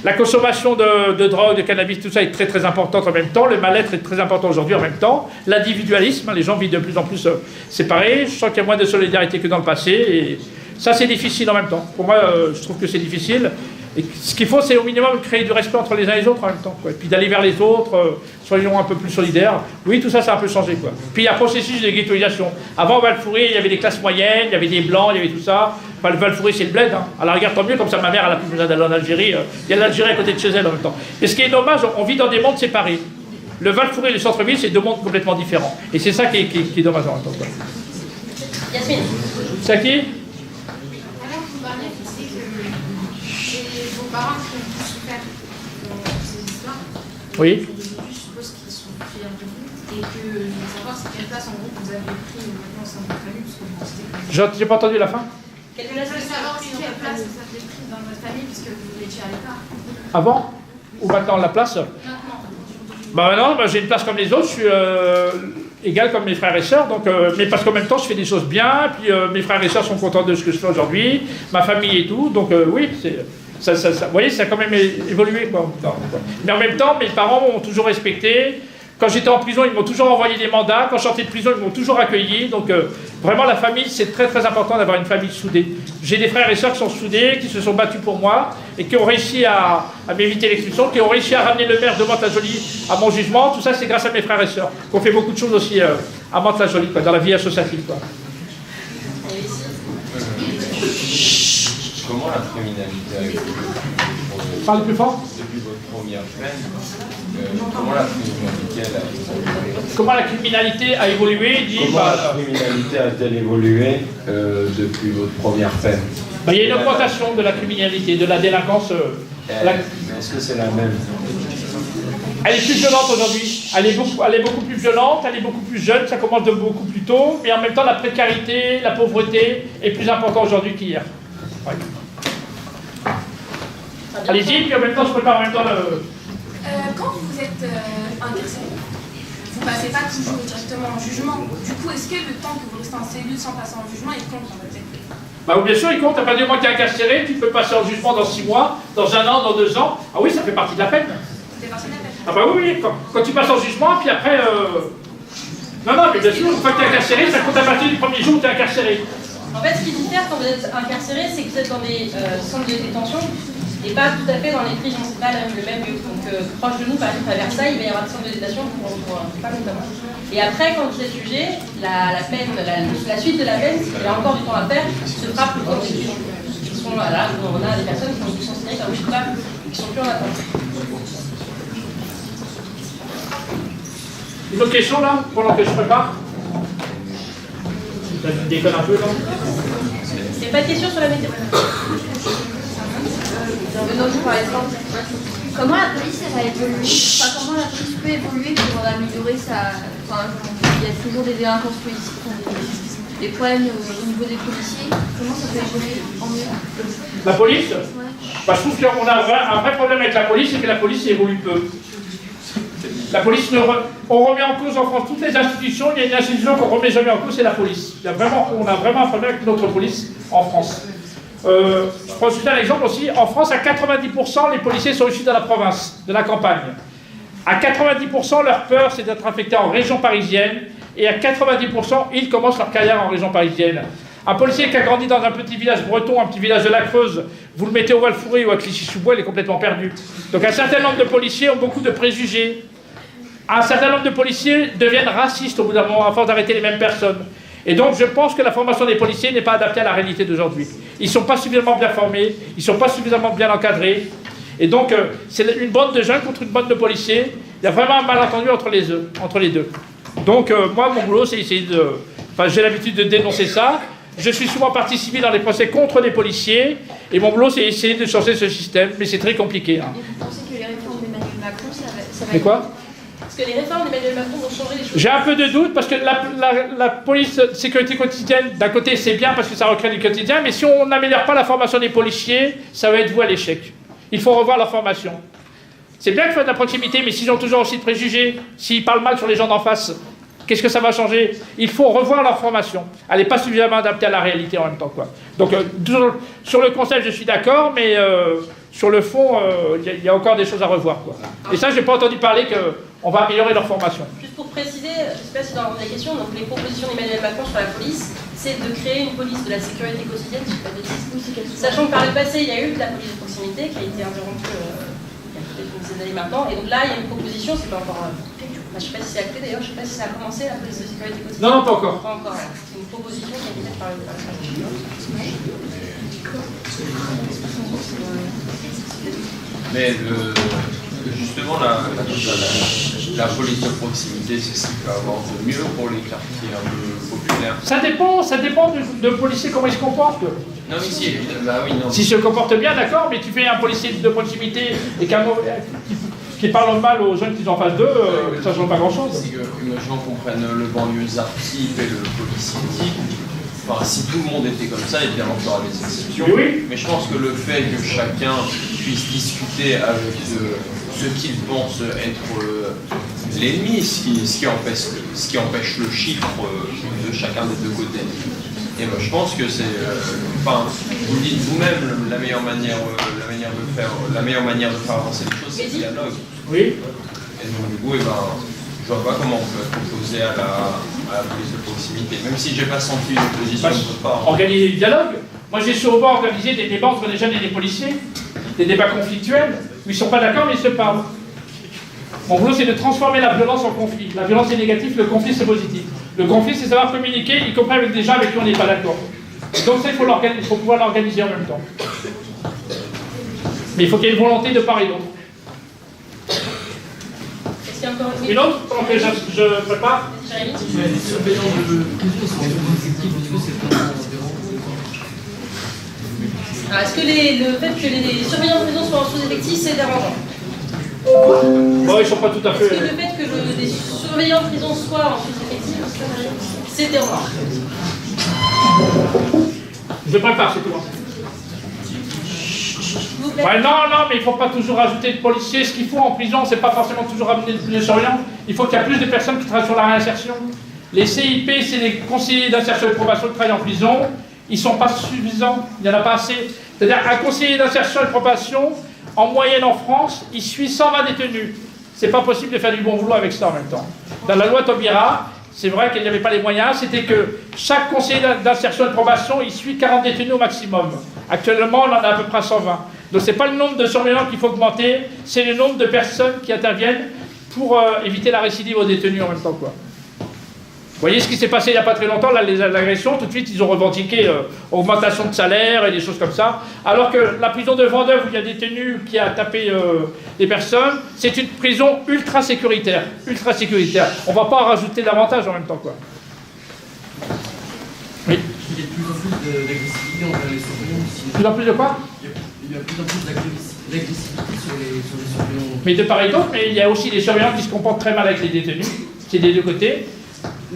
la consommation de drogue, de cannabis, tout ça est très très importante en même temps. Le mal-être est très important aujourd'hui en même temps. L'individualisme, les gens vivent de plus en plus séparés. Je sens qu'il y a moins de solidarité que dans le passé. Et ça, c'est difficile en même temps. Pour moi, je trouve que c'est difficile. Et ce qu'il faut, c'est au minimum créer du respect entre les uns et les autres en même temps, quoi. Et puis d'aller vers les autres, soyons un peu plus solidaires. Oui, tout ça, ça a un peu changé, quoi. Puis il y a un processus de ghettoisation. Avant, au Val-Fouré, il y avait des classes moyennes, il y avait des blancs, il y avait tout ça. Enfin, le Val-Fouré, c'est le bled. Hein. À la rigueur, tant mieux, comme ça, ma mère, elle a plus besoin d'aller en Algérie. Il y a l'Algérie à côté de chez elle en même temps. Et ce qui est dommage, on vit dans des mondes séparés. Le Val-Fouré et le centre-ville, c'est 2 mondes complètement différents. Et c'est ça qui est dommage en même temps, quoi. Yasmine? C'est à qui? Alors, vous parlez, tu sais que c'est vos parents qui ont pu souffert de ces histoires. Oui. Je suppose qu'ils sont fiers de vous et que je veux savoir quelle place en groupe vous avez pris maintenant au sein de votre famille, parce que vous c'était J'ai pas entendu la fin. Quelle est Je la veux savoir aussi quelle place famille? vous avez prise dans votre famille puisque vous étiez à l'écart. Avant ou maintenant la place? Bah non, j'ai une place comme les autres, je suis égal comme mes frères et sœurs, donc, mais parce qu'en même temps je fais des choses bien, puis mes frères et sœurs sont contents de ce que je fais aujourd'hui, ma famille et tout, donc oui, vous voyez, ça a quand même évolué quoi, en même temps, quoi. Mais en même temps, mes parents m'ont toujours respecté. Quand j'étais en prison, ils m'ont toujours envoyé des mandats. Quand je sortais de prison, ils m'ont toujours accueilli. Donc vraiment, la famille, c'est très très important d'avoir une famille soudée. J'ai des frères et sœurs qui sont soudés, qui se sont battus pour moi et qui ont réussi à m'éviter l'expulsion, qui ont réussi à ramener le maire de Mantes-la-Jolie à mon jugement. Tout ça, c'est grâce à mes frères et sœurs, qui ont fait beaucoup de choses aussi à Mantes-la-Jolie, dans la vie associative, quoi. Comment la criminalité a évolué Parlez plus fort. depuis votre première peine? Comment la criminalité a évolué? Comment la criminalité a évolué dit, Comment la criminalité a-t-elle évolué depuis votre première peine? Il y a une augmentation de la criminalité, de la délinquance. Mais est-ce que c'est la même? Elle est plus violente aujourd'hui. Elle est beaucoup plus violente, elle est beaucoup plus jeune, ça commence de beaucoup plus tôt, mais en même temps, la précarité, la pauvreté est plus importante aujourd'hui qu'hier. Ouais. Allez-y, puis en même temps, je prépare en même temps le... Quand vous êtes incarcéré, vous ne passez pas toujours directement en jugement. Du coup, est-ce que le temps que vous restez en cellule sans passer en jugement, il compte dans votre tête? Bah bien sûr, il compte. À partir du moment que tu es incarcéré, tu peux passer en jugement dans 6 mois, dans 1 an, dans 2 ans. Ah oui, ça fait partie de la peine. C'était parti de la peine. Ah bah oui, quand tu passes en jugement, puis après... Non, mais bien sûr, une fois que tu es incarcéré, ça compte à partir du premier jour où tu es incarcéré. En fait, ce qui diffère quand vous êtes incarcéré, c'est que vous êtes dans des centres de détention et pas tout à fait dans les prisons. C'est pas le même lieu. Donc, proche de nous, par exemple, à Versailles, il va y avoir des centres de détention pour pas notamment. Et après, quand vous êtes jugé, la suite de la peine, s'il y a encore du temps à faire, se fera plus tôt. Là, on a des personnes qui sont considérées comme coupables, qui sont plus en attente. Une autre question là, pendant que je prépare? Ça déconne un peu là. C'est pas de question sur la météo. Par exemple, comment la police elle a évolué, enfin, comment la police peut évoluer pour améliorer sa... Enfin, il y a toujours des délinquances policiers, des problèmes au niveau des policiers. Comment ça peut évoluer en mieux? La police? Ouais. Bah, je trouve qu'on a un vrai problème avec la police, c'est que la police évolue peu. La police, on remet en cause en France toutes les institutions. Il y a une institution qu'on ne remet jamais en cause, c'est la police. On a vraiment un problème avec notre police en France. Je prends juste un exemple aussi. En France, à 90%, les policiers sont issus de la province, de la campagne. À 90%, leur peur, c'est d'être affectés en région parisienne. Et à 90%, ils commencent leur carrière en région parisienne. Un policier qui a grandi dans un petit village breton, un petit village de la Creuse, vous le mettez au Val-Fouré ou à Clichy-sous-Bois, il est complètement perdu. Donc un certain nombre de policiers ont beaucoup de préjugés. Un certain nombre de policiers deviennent racistes au bout d'un moment, à force d'arrêter les mêmes personnes. Et donc je pense que la formation des policiers n'est pas adaptée à la réalité d'aujourd'hui. Ils ne sont pas suffisamment bien formés, ils ne sont pas suffisamment bien encadrés. Et donc c'est une bande de jeunes contre une bande de policiers. Il y a vraiment un malentendu entre les deux. Donc moi, mon boulot, c'est essayer de... Enfin, j'ai l'habitude de dénoncer ça. Je suis souvent partie civile dans les procès contre les policiers. Et mon boulot, c'est essayer de changer ce système. Mais c'est très compliqué. Hein. Et vous pensez que les réformes d'Emmanuel Macron, ça va Mais quoi ? Parce que les réformes d'Emmanuel Macron vont changer les choses. J'ai un peu de doute parce que la police sécurité quotidienne, d'un côté, c'est bien parce que ça recrée du quotidien. Mais si on n'améliore pas la formation des policiers, ça va être voué à l'échec. Il faut revoir leur formation. C'est bien qu'il faut de la proximité, mais s'ils ont toujours aussi de préjugés, s'ils parlent mal sur les gens d'en face, qu'est-ce que ça va changer? Il faut revoir leur formation. Elle n'est pas suffisamment adaptée à la réalité en même temps, quoi. Donc, sur le concept, je suis d'accord, mais sur le fond, il y a encore des choses à revoir, quoi. Et ça, je n'ai pas entendu parler qu'on va améliorer leur formation. Juste pour préciser, je ne sais pas si dans la question, donc les propositions d'Emmanuel Macron sur la police, c'est de créer une police de la sécurité quotidienne, je ne sais pas de bêtises. Sachant que par le passé, il y a eu de la police de proximité qui a été interrompue il y a peut-être une dizaine d'années maintenant, et donc là, il y a une proposition, c'est pas encore... je ne sais pas si c'est acté d'ailleurs, je ne sais pas si ça a commencé la police de sécurité quotidienne. Non, pas encore. Pas encore, ouais. C'est une proposition qui a été faite par le Mais justement, la police de proximité, c'est ce qu'il peut avoir de mieux pour les quartiers un peu populaires. Ça dépend de policier comment il se comporte. Non, mais si, bah oui, non. S'il se comporte bien, d'accord, mais tu fais un policier de proximité et qui parle mal aux jeunes qui sont en face d'eux, ça ne change pas grand-chose. Si que les gens comprennent le banlieusard type et le policier type, enfin, si tout le monde était comme ça, évidemment qu'il y aura des exceptions. Oui. Mais je pense que le fait que chacun puisse discuter avec ce qu'il pense être l'ennemi, ce qui empêche le chiffre de chacun des deux côtés. Et moi, je pense que c'est, enfin, vous dites vous-même, la meilleure manière de faire avancer les choses, c'est le dialogue. Oui. Et donc du coup, je vois pas comment on peut être opposé à la police de proximité. Même si j'ai pas senti une opposition, je peux pas. Organiser le dialogue. Moi, j'ai souvent organisé des débats entre des jeunes et des policiers, des débats conflictuels, où ils ne sont pas d'accord, mais ils se parlent. Mon boulot, c'est de transformer la violence en conflit. La violence est négative, le conflit, c'est positif. Le conflit, c'est savoir communiquer, y compris avec des gens avec qui on n'est pas d'accord. Donc ça, il faut pouvoir l'organiser en même temps. Mais il faut qu'il y ait une volonté de part et d'autre. Est-ce qu'il y a encore Une autre, pendant que je prépare. Jérémy ? Les surveillants de prison sont effectifs, est-ce que c'est pas Alors, est-ce que le fait que les surveillants de prison soient en sous-effectif, c'est dérangeant? Bon, ils ne sont pas tout à fait. Est-ce que le fait que les surveillants de prison soient en sous-effectif, c'est dérangeant? Je prépare, c'est tout. Ouais, non, mais il ne faut pas toujours ajouter de policiers. Ce qu'il faut en prison, c'est pas forcément toujours amener plus de surveillants. Il faut qu'il y ait plus de personnes qui travaillent sur la réinsertion. Les CIP, c'est les conseillers d'insertion et de probation qui travaillent en prison. Ils ne sont pas suffisants. Il n'y en a pas assez. C'est-à-dire un conseiller d'insertion et de probation, en moyenne en France, il suit 120 détenus. C'est pas possible de faire du bon boulot avec ça en même temps. Dans la loi Taubira, c'est vrai qu'il n'y avait pas les moyens, c'était que chaque conseiller d'insertion et de probation, il suit 40 détenus au maximum. Actuellement, on en a à peu près 120. Donc c'est pas le nombre de surveillants qu'il faut augmenter, c'est le nombre de personnes qui interviennent pour éviter la récidive aux détenus en même temps, quoi. Vous voyez ce qui s'est passé il n'y a pas très longtemps, là, les agressions, tout de suite ils ont revendiqué augmentation de salaire et des choses comme ça. Alors que la prison de Vendôme, où il y a des détenus qui a tapé des personnes, c'est une prison ultra sécuritaire. Ultra sécuritaire. On ne va pas en rajouter davantage en même temps, quoi. Oui. Il y a de plus en plus d'agressivité envers les surveillants aussi. Plus en plus de quoi? Il y a de plus en plus d'agressivité sur les surveillants. Mais de part et d'autre, mais il y a aussi des surveillants qui se comportent très mal avec les détenus. C'est des deux côtés.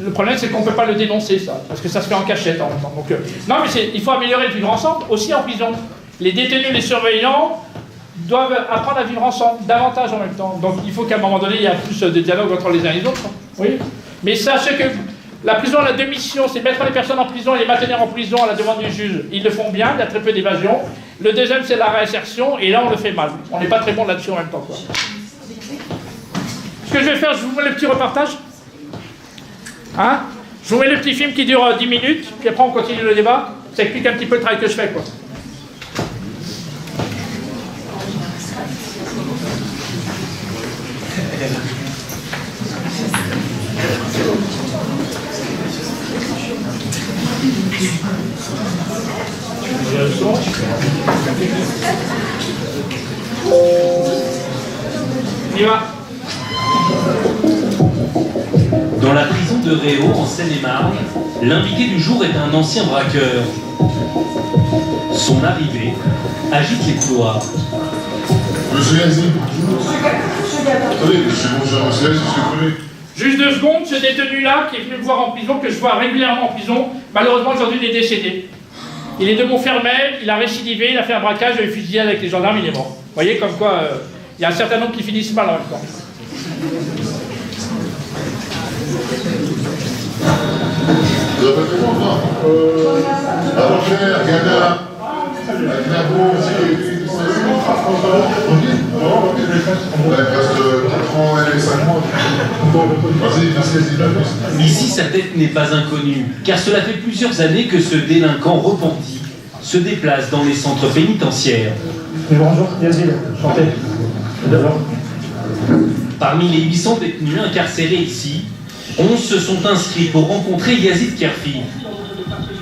Le problème, c'est qu'on ne peut pas le dénoncer, ça, parce que ça se fait en cachette en même temps. Donc, non, mais il faut améliorer le vivre ensemble, aussi en prison. Les détenus, les surveillants doivent apprendre à vivre ensemble, davantage en même temps. Donc, il faut qu'à un moment donné, il y ait plus de dialogue entre les uns et les autres. Oui. Mais sachez que la prison a deux missions, c'est mettre les personnes en prison et les maintenir en prison à la demande du juge. Ils le font bien, il y a très peu d'évasion. Le deuxième, c'est la réinsertion, et là, on le fait mal. On n'est pas très bon là-dessus en même temps, quoi. Ce que je vais faire, je vous mets le petit reportage. Hein? Je vous mets le petit film qui dure 10 minutes, puis après on continue le débat. Ça explique un petit peu le travail que je fais, quoi. On y va. Dans la prison de Réau, en Seine-et-Marne, l'invité du jour est un ancien braqueur. Son arrivée agite les couloirs. Monsieur Yazid, attendez, c'est bon, c'est ce que vous voulez. Juste 2 secondes, ce détenu-là, qui est venu me voir en prison, que je vois régulièrement en prison, malheureusement aujourd'hui il est décédé. Il est de Montfermeil, il a récidivé, il a fait un braquage, il a eu fusillé avec les gendarmes, il est mort. Vous voyez comme quoi, il y a un certain nombre qui finissent mal en même temps. Vous avez fait quoi, avant-hier, Gada, avec Nabo, il reste 4 ans et 5 mois. Vas-y, Ici, sa tête n'est pas inconnue, car cela fait plusieurs années que ce délinquant repenti se déplace dans les centres pénitentiaires. Bonjour, Yazid, enchanté. Parmi les 800 détenus incarcérés ici, 11 se sont inscrits pour rencontrer Yazid Kerfi.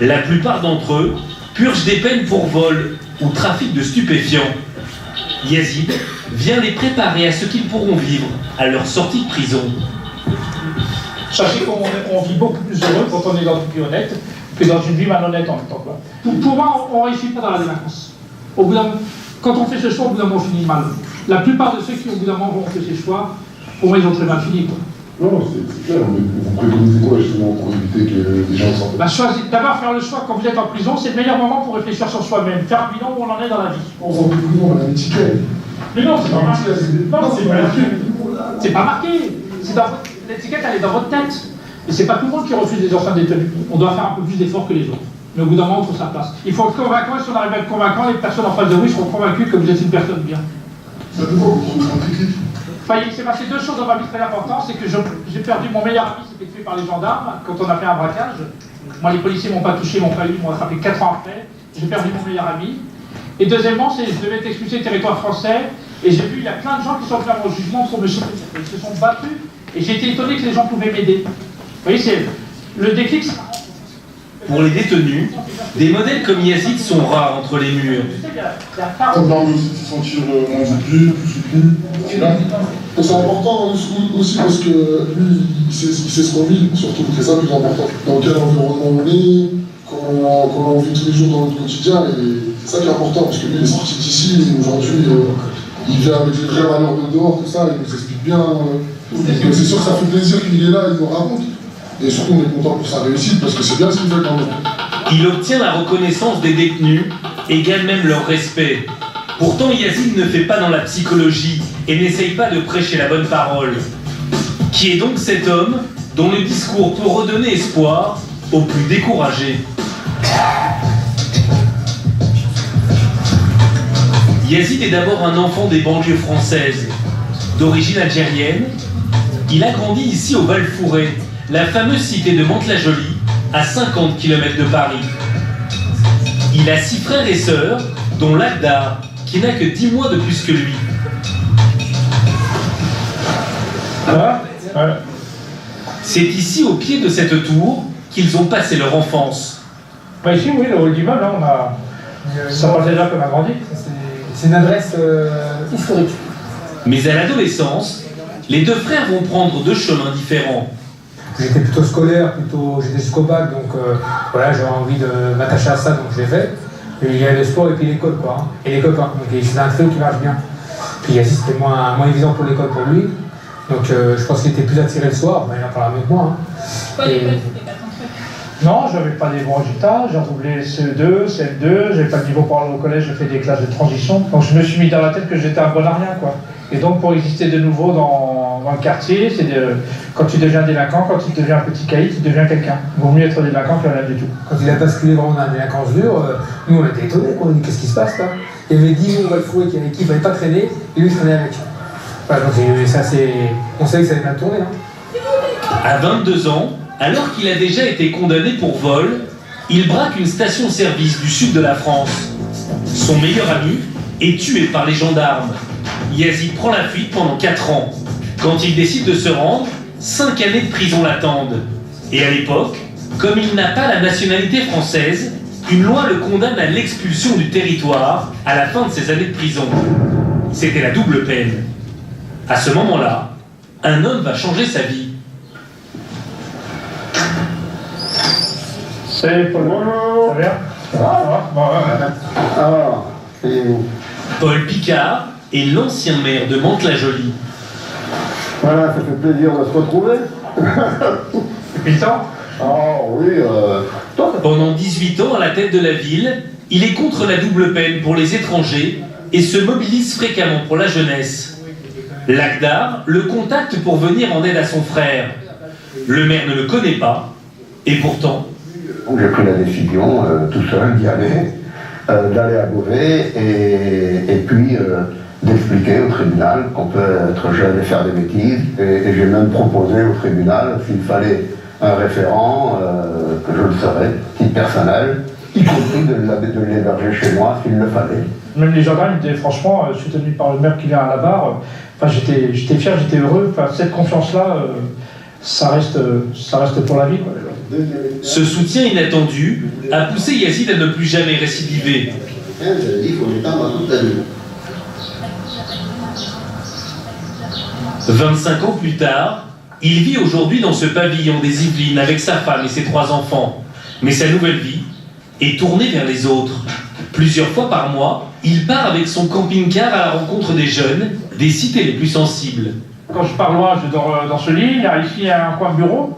La plupart d'entre eux purgent des peines pour vol ou trafic de stupéfiants. Yazid vient les préparer à ce qu'ils pourront vivre à leur sortie de prison. Sachez qu'on vit beaucoup plus heureux quand on est dans une vie honnête que dans une vie malhonnête en même temps. Pour moi, on ne réussit pas dans la délinquance. Quand on fait ce choix, au bout d'un moment, on finit mal. La plupart de ceux qui, au bout d'un moment, vont faire ces choix, pour moi, ils ont très mal fini, quoi. Non, c'est clair, mais vous préconisez quoi justement pour éviter que les gens sortent? D'abord, faire le choix quand vous êtes en prison, c'est le meilleur moment pour réfléchir sur soi-même, faire un bilan où on en est dans la vie. On sort de prison, on a un ticket. Mais non, c'est pas marqué. Non, c'est pas marqué. C'est pas marqué. L'étiquette, elle est dans votre tête. Et c'est pas tout le monde qui refuse des enfants détenus. On doit faire un peu plus d'efforts que les autres. Mais au bout d'un moment, on trouve sa place. Il faut être convaincant, et si on arrive à être convaincant, les personnes en face de vous seront convaincues que vous êtes une personne bien. Ça fait quoi vous trouvez un déclic? Enfin, il s'est passé deux choses dans ma vie très importantes. C'est que j'ai perdu mon meilleur ami, c'était tué par les gendarmes quand on a fait un braquage. Moi, les policiers m'ont pas touché, m'ont pas eu, ils m'ont attrapé 4 ans après. J'ai perdu mon meilleur ami. Et deuxièmement, je devais être expulsé du territoire français. Et j'ai vu, il y a plein de gens qui sont venus à mon jugement pour me soutenir. Ils se sont battus. Et j'ai été étonné que les gens pouvaient m'aider. Vous voyez, c'est le déclic. Pour les détenus, des modèles comme Yazid sont rares entre les murs. Ça permet aussi de se sentir moins oublié, plus soutenu. C'est important aussi parce que lui, il sait ce qu'on vit, surtout, c'est ça le plus important. Dans quel environnement on est, comment on vit tous les jours dans notre quotidien, et c'est ça qui est important, parce que lui, il est sorti d'ici, et aujourd'hui, il vient avec les vraies valeurs de dehors, tout ça, il nous explique bien. Donc c'est sûr que ça fait plaisir qu'il est là, il nous raconte. Et surtout, on est content pour sa réussite, parce que c'est bien ce qu'il fait quand même. Il obtient la reconnaissance des détenus et gagne même leur respect. Pourtant, Yazid ne fait pas dans la psychologie et n'essaye pas de prêcher la bonne parole. Qui est donc cet homme dont le discours peut redonner espoir aux plus découragés? Yazid est d'abord un enfant des banlieues françaises. D'origine algérienne, il a grandi ici au Val-Fouré, la fameuse cité de Mantes-la-Jolie, à 50 km de Paris. Il a 6 frères et sœurs, dont Lagdar, qui n'a que 10 mois de plus que lui. C'est ici, au pied de cette tour, qu'ils ont passé leur enfance. Ici, oui, le hall d'immeuble, ça passe déjà qu'on a grandi. C'est une adresse historique. Mais à l'adolescence, les deux frères vont prendre deux chemins différents. J'étais plutôt scolaire, j'étais jusqu'au bac, donc voilà, j'avais envie de m'attacher à ça, donc je l'ai fait. Et il y a le sport et puis l'école, quoi. Hein. Et les copains, donc c'est un trio qui marche bien. Puis Yazid, c'était moins évident pour l'école pour lui. Donc je pense qu'il était plus attiré le soir, mais il en parlait mieux que moi. Hein. Non, j'avais pas des bons résultats, j'ai redoublé CE2, CM2, j'avais pas le niveau pour aller au collège, j'ai fait des classes de transition. Donc je me suis mis dans la tête que j'étais un bon à rien, quoi. Et donc pour exister de nouveau dans le quartier, quand tu deviens délinquant, quand tu deviens un petit caïd, tu deviens quelqu'un. Il vaut mieux être délinquant que rien du tout. Quand il a basculé vraiment dans la délinquance dure, nous on était étonnés, on a dit qu'est-ce qui se passe là? Il y avait 10 jours au Val-Fouré avec qui il ne fallait pas traîner, et lui il traînait avec. Voilà, donc ça c'est. On savait que ça allait mal tourner. Hein. À 22 ans, alors qu'il a déjà été condamné pour vol, il braque une station-service du sud de la France. Son meilleur ami est tué par les gendarmes. Yazid prend la fuite pendant 4 ans. Quand il décide de se rendre, 5 années de prison l'attendent. Et à l'époque, comme il n'a pas la nationalité française, une loi le condamne à l'expulsion du territoire à la fin de ses années de prison. C'était la double peine. À ce moment-là, un homme va changer sa vie. C'est Paul. Ça va bien? Ça va? Paul Picard est l'ancien maire de Mantes-la-Jolie. Voilà, ça fait plaisir de se retrouver. Depuis le temps? Oh oui, Pendant 18 ans à la tête de la ville, il est contre la double peine pour les étrangers et se mobilise fréquemment pour la jeunesse. Lagdar le contacte pour venir en aide à son frère. Le maire ne le connaît pas, et pourtant... J'ai pris la décision, tout seul, d'y aller, d'aller à Beauvais et puis d'expliquer au tribunal qu'on peut être jeune et faire des bêtises. Et j'ai même proposé au tribunal s'il fallait un référent, que je le serais, titre personnel, y compris de l'héberger chez moi s'il le fallait. Même les gendarmes étaient franchement soutenus par le maire qui vient à la barre. Enfin, j'étais fier, j'étais heureux. Enfin, cette confiance-là, ça reste pour la vie, quoi. Ce soutien inattendu a poussé Yazid à ne plus jamais récidiver. 25 ans plus tard, il vit aujourd'hui dans ce pavillon des Yvelines avec sa femme et ses 3 enfants. Mais sa nouvelle vie est tournée vers les autres. Plusieurs fois par mois, il part avec son camping-car à la rencontre des jeunes, des cités les plus sensibles. Quand je pars loin, je dors dans ce lit. Il y a ici un coin de bureau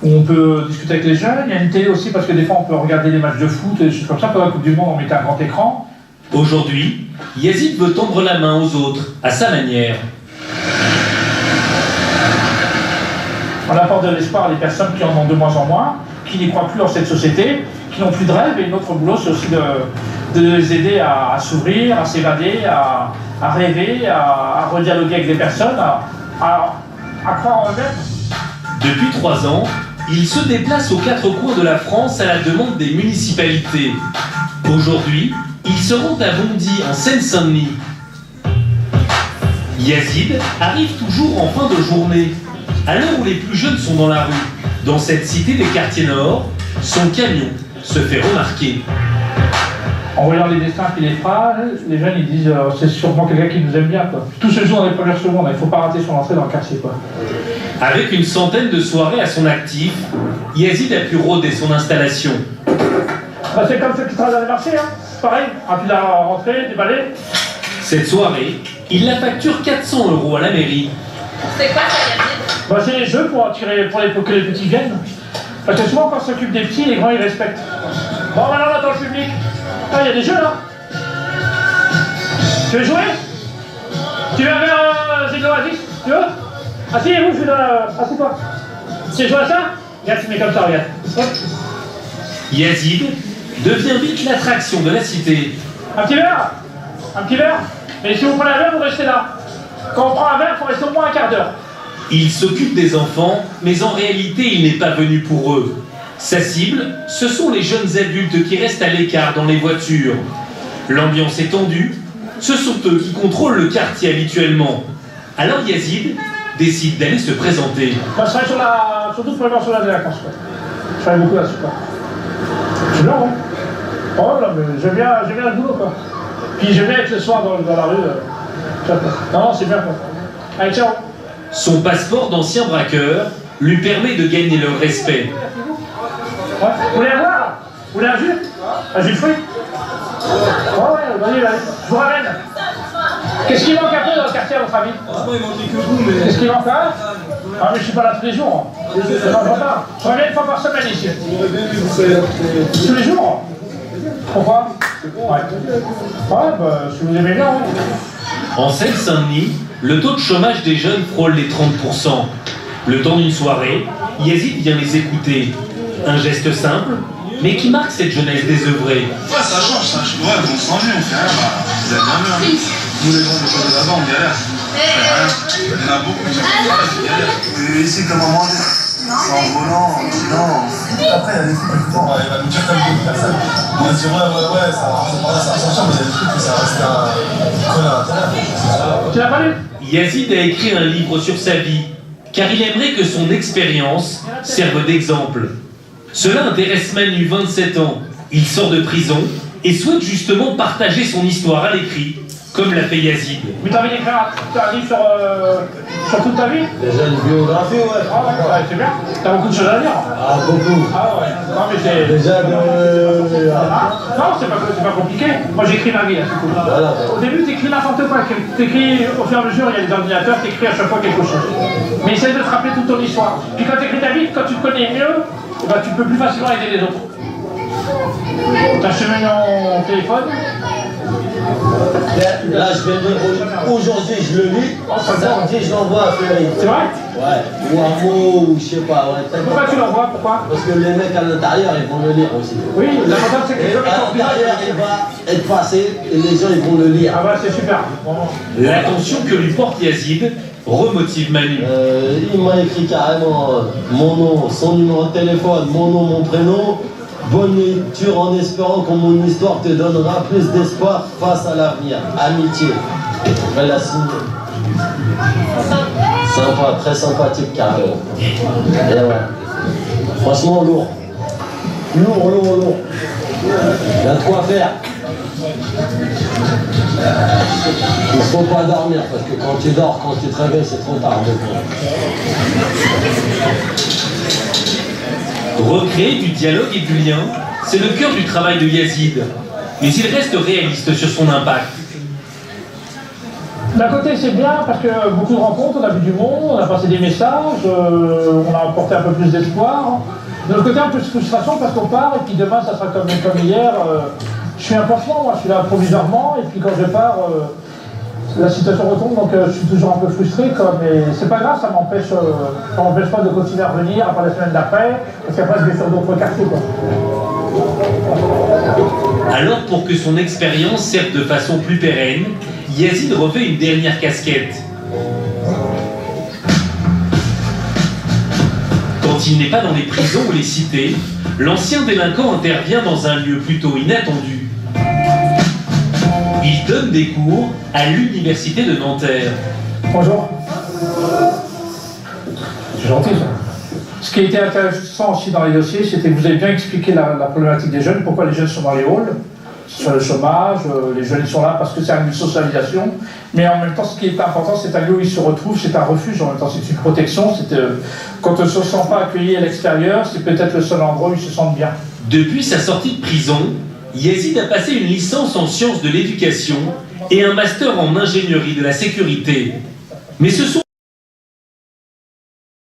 où on peut discuter avec les jeunes. Il y a une télé aussi parce que des fois on peut regarder des matchs de foot et des choses comme ça. Pendant la Coupe du Monde, on mettait un grand écran. Aujourd'hui, Yazid veut tendre la main aux autres, à sa manière. On apporte de l'espoir à des personnes qui en ont de moins en moins, qui n'y croient plus en cette société, qui n'ont plus de rêve. Et notre boulot, c'est aussi de les aider à s'ouvrir, à s'évader, à rêver, à redialoguer avec des personnes, à croire en eux-mêmes. Depuis 3 ans, il se déplace aux 4 coins de la France à la demande des municipalités. Aujourd'hui, il se rend à Bondy, en Seine-Saint-Denis. Yazid arrive toujours en fin de journée, à l'heure où les plus jeunes sont dans la rue. Dans cette cité des quartiers nord, son camion se fait remarquer. En voyant les dessins et les phrases, les jeunes ils disent c'est sûrement quelqu'un qui nous aime bien, quoi. Tous ces jours dans les premières secondes, il ne faut pas rater son entrée dans le quartier, quoi. Avec une centaine de soirées à son actif, Yazid a pu rôder son installation. Bah, c'est comme ceux qui travaillent dans les marchés, hein. Pareil, rapide à rentrer, déballer. Cette soirée, il la facture 400 € à la mairie. C'est quoi ça, Yazid? Bah, c'est les jeux pour que les petits viennent. Parce que souvent quand on s'occupe des petits, les grands ils respectent. Bon maintenant là dans le public, il y a des jeux là. Tu veux jouer? Tu veux un verre Zégo Oasis? Tu veux? Asseyez-vous, je suis dans la... Assieds-toi. Tu veux jouer à ça? Regarde, tu mets comme ça, regarde. Yazid devient vite l'attraction de la cité. Un petit verre? Un petit verre? Mais si vous prenez un verre, vous restez là. Quand on prend un verre, il faut rester au moins un quart d'heure. Il s'occupe des enfants, mais en réalité, il n'est pas venu pour eux. Sa cible, ce sont les jeunes adultes qui restent à l'écart dans les voitures. L'ambiance est tendue, ce sont eux qui contrôlent le quartier habituellement. Alors Yazid décide d'aller se présenter. Moi, je travaille surtout sur la délinquance. Je travaille beaucoup là-dessus. C'est bien, hein? Oh là, mais j'aime bien le boulot, quoi. Puis j'aime bien être le soir dans la rue. Non, c'est bien, quoi. Allez, ciao. Son passeport d'ancien braqueur lui permet de gagner leur respect. Ouais. Vous voulez un boire? Vous voulez un jus? Un jus de fruits? Ouais, vas-y, je vous ramène. Qu'est-ce qui manque un peu dans le quartier à votre avis? Il manquait que vous, mais... Qu'est-ce qui manque là? Ah mais je suis pas là tous les jours. Je reviens une fois par semaine ici. Tous les jours? Pourquoi? Ouais, bah si vous aimez bien. Hein. En Seine-Saint-Denis, le taux de chômage des jeunes frôle les 30%. Le temps d'une soirée, Yazid vient les écouter. Un geste simple, mais qui marque cette jeunesse désœuvrée. Ouais, ça change, ça. Ouais, on s'ennuie, on fait rien. Vous êtes bien vu, hein. Nous, les gens, on est pas de là-bas, on galère. On fait rien. Il y en a beaucoup qui galèrent. Et ici, comme un mois, sans volant, non. Après, il y a des trucs que tout le temps, il va nous dire comme d'autres personnes. On va dire, ouais, ça va sortir, mais il y a des trucs que ça reste un connard à Tu l'as pas lu? Yazid a écrit un livre sur sa vie, car il aimerait que son expérience serve d'exemple. Cela intéresse Manu, 27 ans. Il sort de prison et souhaite justement partager son histoire à l'écrit, comme l'a fait Yazid. Mais t'as envie d'écrire un livre sur toute ta vie? Déjà une biographie, ouais. Ah ouais, c'est bien. T'as beaucoup de choses à dire. Ah, beaucoup. Ah ouais. Non, mais c'est... Déjà de... non, c'est pas compliqué. Moi, j'écris ma vie, là, c'est cool. Voilà. Au début, t'écris n'importe quoi. T'écris, au fur et à mesure, il y a des ordinateurs, t'écris à chaque fois quelque chose. Mais essaye de te rappeler toute ton histoire. Puis quand t'écris ta vie, quand tu te connais mieux, bah, tu peux plus facilement aider les autres. T'as chemin mon téléphone. Là, je vais le... Aujourd'hui, je le lis. Samedi, je l'envoie à Ferry. C'est vrai? Ouais. Ou un mot, ou je sais pas. Ouais, pourquoi tu l'envoies? Pourquoi? Parce que les mecs à l'intérieur, ils vont le lire aussi. Oui, l'avantage, c'est que les gens à l'intérieur, il va être passé et les gens, ils vont le lire. Ah bah, c'est super. L'attention que lui porte Yazid remotive Manu. Il m'a écrit carrément mon nom, son numéro de téléphone, mon nom, mon prénom. Bonne lecture en espérant que mon histoire te donnera plus d'espoir face à l'avenir. Amitié. Je vais la signer. Sympa, très sympathique carrément. Et ouais. Franchement lourd. Lourd. Il y a de quoi faire. Il faut pas dormir parce que quand tu dors, quand tu te réveilles, c'est trop tard. Recréer du dialogue et du lien, c'est le cœur du travail de Yazid. Mais il reste réaliste sur son impact. D'un côté, c'est bien parce que beaucoup de rencontres, on a vu du monde, on a passé des messages, on a apporté un peu plus d'espoir. De l'autre côté, un peu de frustration parce qu'on part et puis demain, ça sera comme hier. Je suis un pansement, moi, je suis là provisoirement et puis quand je pars, la situation retombe, donc je suis toujours un peu frustré. Mais c'est pas grave, ça m'empêche pas de continuer à revenir après la semaine d'après, parce qu'après, je vais sur d'autres quartiers, quoi. Alors, pour que son expérience serve de façon plus pérenne, Yazid revêt une dernière casquette. Quand il n'est pas dans les prisons ou les cités, l'ancien délinquant intervient dans un lieu plutôt inattendu. Il donne des cours à l'université de Nanterre. Bonjour. C'est gentil, ça. Ce qui était intéressant aussi dans les dossiers, c'était que vous avez bien expliqué la problématique des jeunes, pourquoi les jeunes sont dans les halls, sur le chômage, les jeunes ils sont là parce que c'est un lieu de socialisation, mais en même temps ce qui est important, c'est un lieu où ils se retrouvent, c'est un refuge, en même temps c'est une protection, quand on ne se sent pas accueilli à l'extérieur, c'est peut-être le seul endroit où ils se sentent bien. Depuis sa sortie de prison, Yazid a passé une licence en sciences de l'éducation et un master en ingénierie de la sécurité. Mais ce sont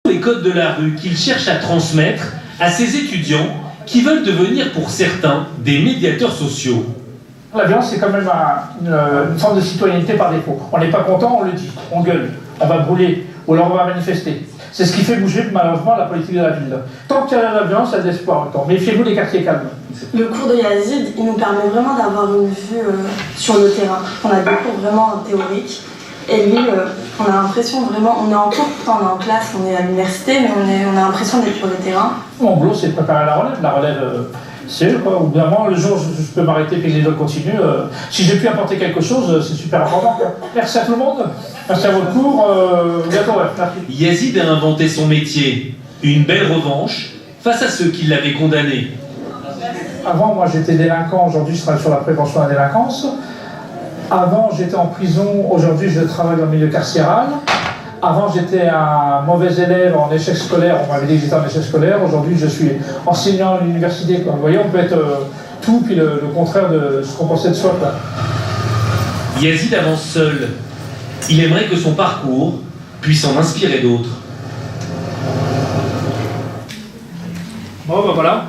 les codes de la rue qu'il cherche à transmettre à ses étudiants qui veulent devenir pour certains des médiateurs sociaux. La violence, c'est quand même une forme de citoyenneté par défaut. On n'est pas content, on le dit, on gueule, on va brûler, ou alors on va manifester. C'est ce qui fait bouger malheureusement la politique de la ville. Tant qu'il y a la violence, il y a de l'espoir en même temps. Méfiez-vous des quartiers calmes. Le cours de Yazid, il nous permet vraiment d'avoir une vue sur le terrain. On a des cours vraiment théoriques. Et lui, on a l'impression vraiment, on est en cours, pourtant on est en classe, on est à l'université, mais on a l'impression d'être sur le terrain. Mon boulot, c'est de préparer la relève. La relève, c'est eux, quoi. Ou bien moi, le jour où je peux m'arrêter et que les autres continuent, si j'ai pu apporter quelque chose, c'est super important, quoi. Merci à tout le monde, merci à votre cours, bientôt, ouais, merci. Yazid a inventé son métier, une belle revanche face à ceux qui l'avaient condamné. Avant, moi, j'étais délinquant, aujourd'hui, je travaille sur la prévention de la délinquance. Avant, j'étais en prison, aujourd'hui, je travaille dans le milieu carcéral. Avant, j'étais un mauvais élève en échec scolaire, on m'avait dit que j'étais en échec scolaire. Aujourd'hui, je suis enseignant à l'université. Vous voyez, on peut être tout, puis le contraire de ce qu'on pensait de soi, quoi. Yazid avance seul. Il aimerait que son parcours puisse en inspirer d'autres. Bon, ben voilà.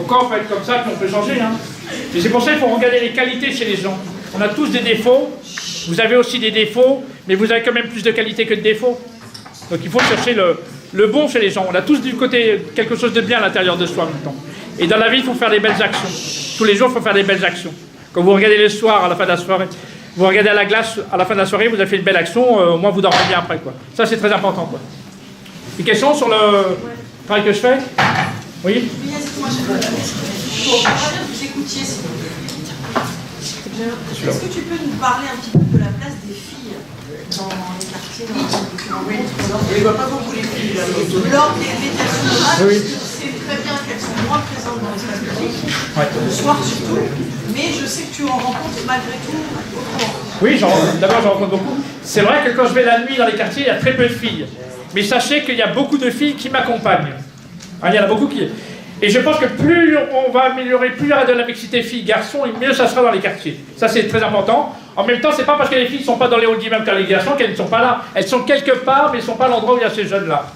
Quand on peut être comme ça, puis on peut changer. Hein. Et c'est pour ça qu'il faut regarder les qualités chez les gens. On a tous des défauts, vous avez aussi des défauts, mais vous avez quand même plus de qualités que de défauts. Donc il faut chercher le bon chez les gens. On a tous du côté quelque chose de bien à l'intérieur de soi en même temps. Et dans la vie, il faut faire des belles actions. Tous les jours, il faut faire des belles actions. Quand vous regardez le soir, à la fin de la soirée, vous regardez à la glace, à la fin de la soirée, vous avez fait une belle action, au moins vous dormez bien après, quoi. Ça, c'est très important, quoi. Des questions sur le travail que je fais? Oui? Oui, excuse-moi, je veux vous écoutiez, s'il vous plaît. Est-ce que tu peux nous parler un petit peu de la place des filles dans les quartiers, dans les on ne voit pas beaucoup les filles là. lors des médiations de masse, oui. parce que c'est très bien qu'elles sont moins présentes dans l'espace public, le soir surtout, mais je sais que tu en rencontres malgré tout autrement. Oui, d'abord j'en rencontre beaucoup. C'est vrai que quand je vais la nuit dans les quartiers, il y a très peu de filles. Mais sachez qu'il y a beaucoup de filles qui m'accompagnent. Il y en a beaucoup qui... Et je pense que plus on va améliorer, plus il y aura de la mixité filles-garçons, et mieux ça sera dans les quartiers. Ça, c'est très important. En même temps, c'est pas parce que les filles ne sont pas dans les halls d'immeubles qu'elles les garçons qu'elles ne sont pas là. Elles sont quelque part, mais elles ne sont pas à l'endroit où il y a ces jeunes-là.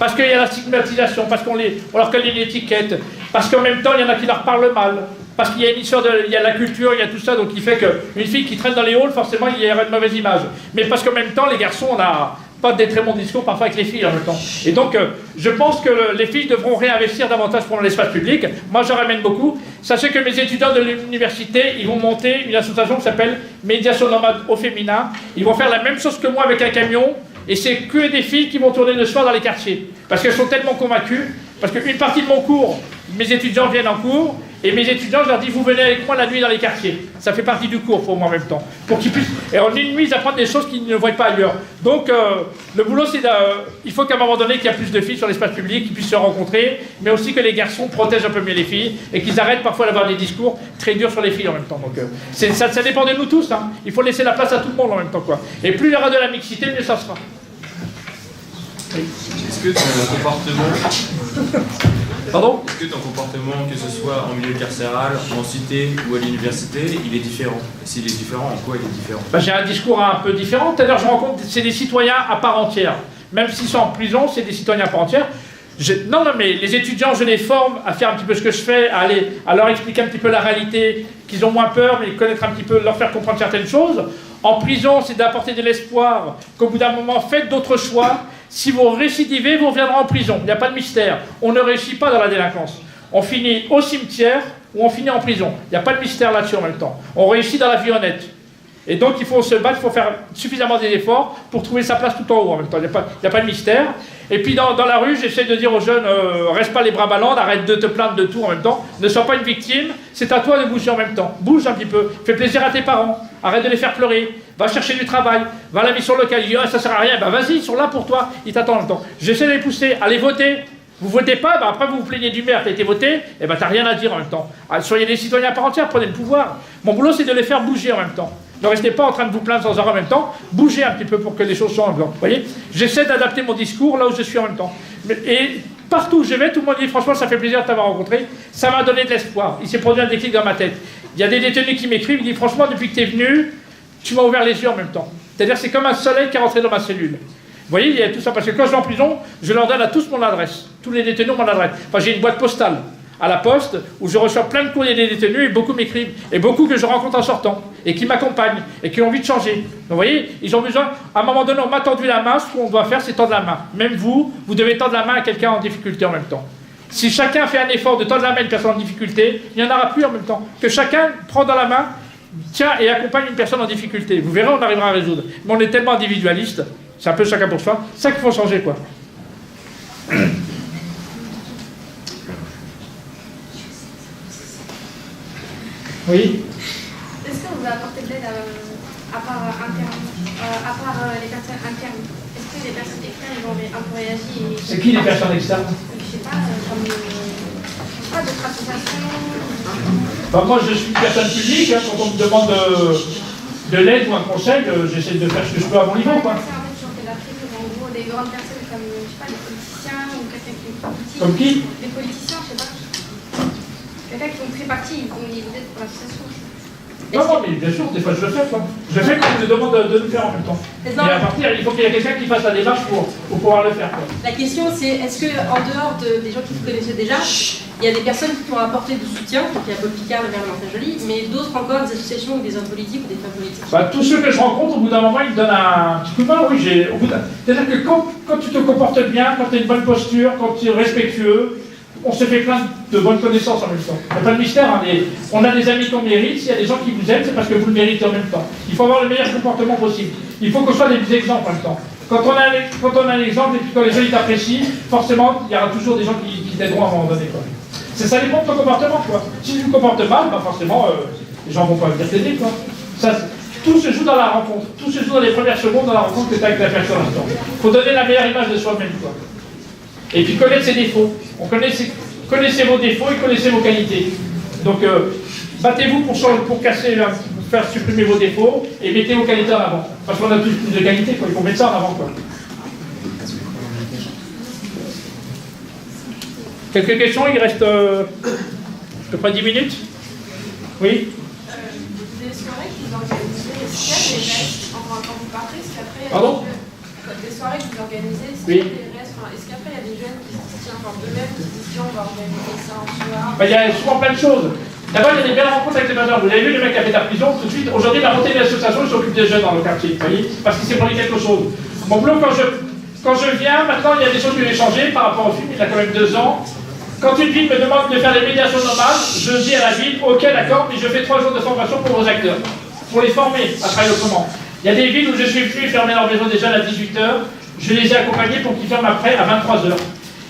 Parce qu'il y a la stigmatisation, parce qu'on leur colle une étiquette, parce qu'en même temps, il y en a qui leur parlent mal, parce qu'il y a une histoire il y a la culture, il y a tout ça, donc il fait qu'une fille qui traîne dans les halls, forcément, il y aura une mauvaise image. Mais parce qu'en même temps, les garçons, on a pas des très bons discours parfois avec les filles en même temps. Et donc, je pense que les filles devront réinvestir davantage pour l'espace public. Moi, je ramène beaucoup. Sachez que mes étudiants de l'université, ils vont monter une association qui s'appelle Médiation Nomade au féminin. Ils vont faire la même chose que moi avec un camion. Et c'est que des filles qui vont tourner le soir dans les quartiers. Parce qu'elles sont tellement convaincues. Parce qu'une partie de mon cours, mes étudiants viennent en cours. Et mes étudiants, je leur dis, vous venez avec moi la nuit dans les quartiers. Ça fait partie du cours pour moi en même temps. Pour qu'ils puissent... Et en une nuit, ils apprennent des choses qu'ils ne voient pas ailleurs. Donc, le boulot, c'est il faut qu'à un moment donné, qu'il y ait plus de filles sur l'espace public, qu'ils puissent se rencontrer, mais aussi que les garçons protègent un peu mieux les filles, et qu'ils arrêtent parfois d'avoir des discours très durs sur les filles en même temps. Donc, ça dépend de nous tous. Hein. Il faut laisser la place à tout le monde en même temps, quoi. Et plus il y aura de la mixité, mieux ça sera. Est-ce que ton comportement... Pardon? Est-ce que ton comportement, que ce soit en milieu carcéral, en cité ou à l'université, il est différent? Et s'il est différent, en quoi il est différent? J'ai un discours un peu différent. C'est-à-dire, je rencontre, c'est des citoyens à part entière. Même s'ils sont en prison, c'est des citoyens à part entière. Non, mais les étudiants, je les forme à faire un petit peu ce que je fais, à leur expliquer un petit peu la réalité, qu'ils ont moins peur, mais connaître un petit peu, leur faire comprendre certaines choses. En prison, c'est d'apporter de l'espoir, qu'au bout d'un moment, faites d'autres choix. Si vous récidivez, vous reviendrez en prison. Il n'y a pas de mystère. On ne réussit pas dans la délinquance. On finit au cimetière ou on finit en prison. Il n'y a pas de mystère là-dessus en même temps. On réussit dans la vie honnête. Et donc, il faut se battre, il faut faire suffisamment d'efforts pour trouver sa place tout en haut en même temps. Il n'y a pas de mystère. Et puis, dans la rue, j'essaie de dire aux jeunes, reste pas les bras ballants, arrête de te plaindre de tout en même temps. Ne sois pas une victime, c'est à toi de bouger en même temps. Bouge un petit peu, fais plaisir à tes parents, arrête de les faire pleurer, va chercher du travail, va à la mission locale, dis, oh, ça sert à rien, ben vas-y, ils sont là pour toi, ils t'attendent en même temps. J'essaie de les pousser, allez voter. Vous votez pas, ben après vous vous plaignez du maire, t'as été voté, et ben t'as rien à dire en même temps. Soyez des citoyens à part entière, prenez le pouvoir. Mon boulot, c'est de les faire bouger en même temps. Ne restez pas en train de vous plaindre sans arrêt en même temps, bougez un petit peu pour que les choses soient en blanc. Vous voyez, j'essaie d'adapter mon discours là où je suis en même temps. Et partout où je vais, tout le monde dit franchement, ça fait plaisir de t'avoir rencontré, ça m'a donné de l'espoir. Il s'est produit un déclic dans ma tête. Il y a des détenus qui m'écrivent, ils disent franchement, depuis que tu es venu, tu m'as ouvert les yeux en même temps. C'est-à-dire, c'est comme un soleil qui est rentré dans ma cellule. Vous voyez, il y a tout ça, parce que quand je vais en prison, je leur donne à tous mon adresse. Tous les détenus ont mon adresse. Enfin, j'ai une boîte postale à la poste où je reçois plein de courriers des détenus et beaucoup m'écrivent. Et beaucoup que je rencontre en sortant et qui m'accompagnent et qui ont envie de changer. Donc, vous voyez, ils ont besoin, à un moment donné, on m'a tendu la main, ce qu'on doit faire, c'est tendre la main. Même vous, vous devez tendre la main à quelqu'un en difficulté en même temps. Si chacun fait un effort de tendre la main à une personne en difficulté, il n'y en aura plus en même temps. Que chacun prend dans la main, tient et accompagne une personne en difficulté. Vous verrez, on arrivera à résoudre. Mais on est tellement individualiste. C'est un peu chacun pour soi. C'est ça qu'il faut changer, quoi. Oui. Est-ce que vous apportez de l'aide à part les personnes internes? Est-ce que les personnes externes ont un peu réagi? C'est qui les personnes externes? Je sais pas, comme d'autres associations. Enfin, moi, je suis une personne publique. Hein, quand on me demande de l'aide ou un conseil, j'essaie de faire ce que je peux à mon niveau, quoi. En gros, des grandes personnes comme, je sais pas, des politiciens ou quelqu'un qui est politique. Comme qui? Des politiciens, je sais pas. Quelqu'un qui font très partie, ils vont vous aider pour l'association. Non, mais bien sûr, des fois je le fais, quoi. Je le fais quand on me demande de le faire en même temps. Et à partir, il faut qu'il y ait quelqu'un qui fasse la démarche pour pouvoir le faire, quoi. La question, c'est est-ce qu'en dehors des gens qui vous connaissaient déjà, il y a des personnes qui ont apporté du soutien, donc il y a Paul Picard, le maire de Martin-Joly, mais d'autres encore, des associations ou des hommes politiques ou des femmes politiques? Tous ceux que je rencontre, au bout d'un moment, ils me donnent un petit coup de main, oui. C'est-à-dire que quand tu te comportes bien, quand tu as une bonne posture, quand tu es respectueux, on se fait plein de bonnes connaissances en même temps. Il n'y a pas de mystère, hein, on a des amis qu'on mérite, s'il y a des gens qui vous aiment, c'est parce que vous le méritez en même temps. Il faut avoir le meilleur comportement possible. Il faut qu'on soit des exemples en même temps. Quand on a un exemple et puis quand les gens ils t'apprécient, forcément, il y aura toujours des gens qui t'aideront à un moment donné, quoi. Ça dépend de ton comportement, quoi. Si tu te comportes mal, forcément, les gens vont pas venir t'aider, quoi. Tout se joue dans la rencontre. Tout se joue dans les premières secondes dans la rencontre que tu as avec la personne. Il faut donner la meilleure image de soi-même, quoi. Et puis connaître ses défauts. Connaissez vos défauts et connaissez vos qualités. Donc battez-vous pour faire supprimer vos défauts et mettez vos qualités en avant. Parce qu'on a tous plus de qualités, quoi. Il faut mettre ça en avant, quoi. Quelques questions, il reste à peu près 10 minutes. Oui. Des soirées que vous organisez, est-ce qu'il y a des restes quand vous partez? Est-ce qu'après il y a Pardon? des soirées que vous organisez, est-ce qu'il y a des restes? Est-ce qu'après il y a des jeunes qui se tiennent eux-mêmes qui se disent on va organiser ça en soir? Il y a souvent plein de choses. D'abord, il y a des belles rencontres avec les majeurs. Vous avez vu le mec qui a fait la prison tout de suite. Aujourd'hui, il a monté une association, il s'occupe des jeunes dans le quartier, vous voyez, parce qu'il s'est produit quelque chose. Mon boulot, quand je viens, maintenant, il y a des choses que j'ai changées par rapport au film, il a quand même 2 ans. Quand une ville me demande de faire des médiations normales, je dis à la ville, ok, d'accord, mais je fais 3 jours de formation pour vos acteurs, pour les former à travailler autrement. Il y a des villes où je suis venu fermer leur maison déjà à 18 h, je les ai accompagnés pour qu'ils ferment après à 23 h.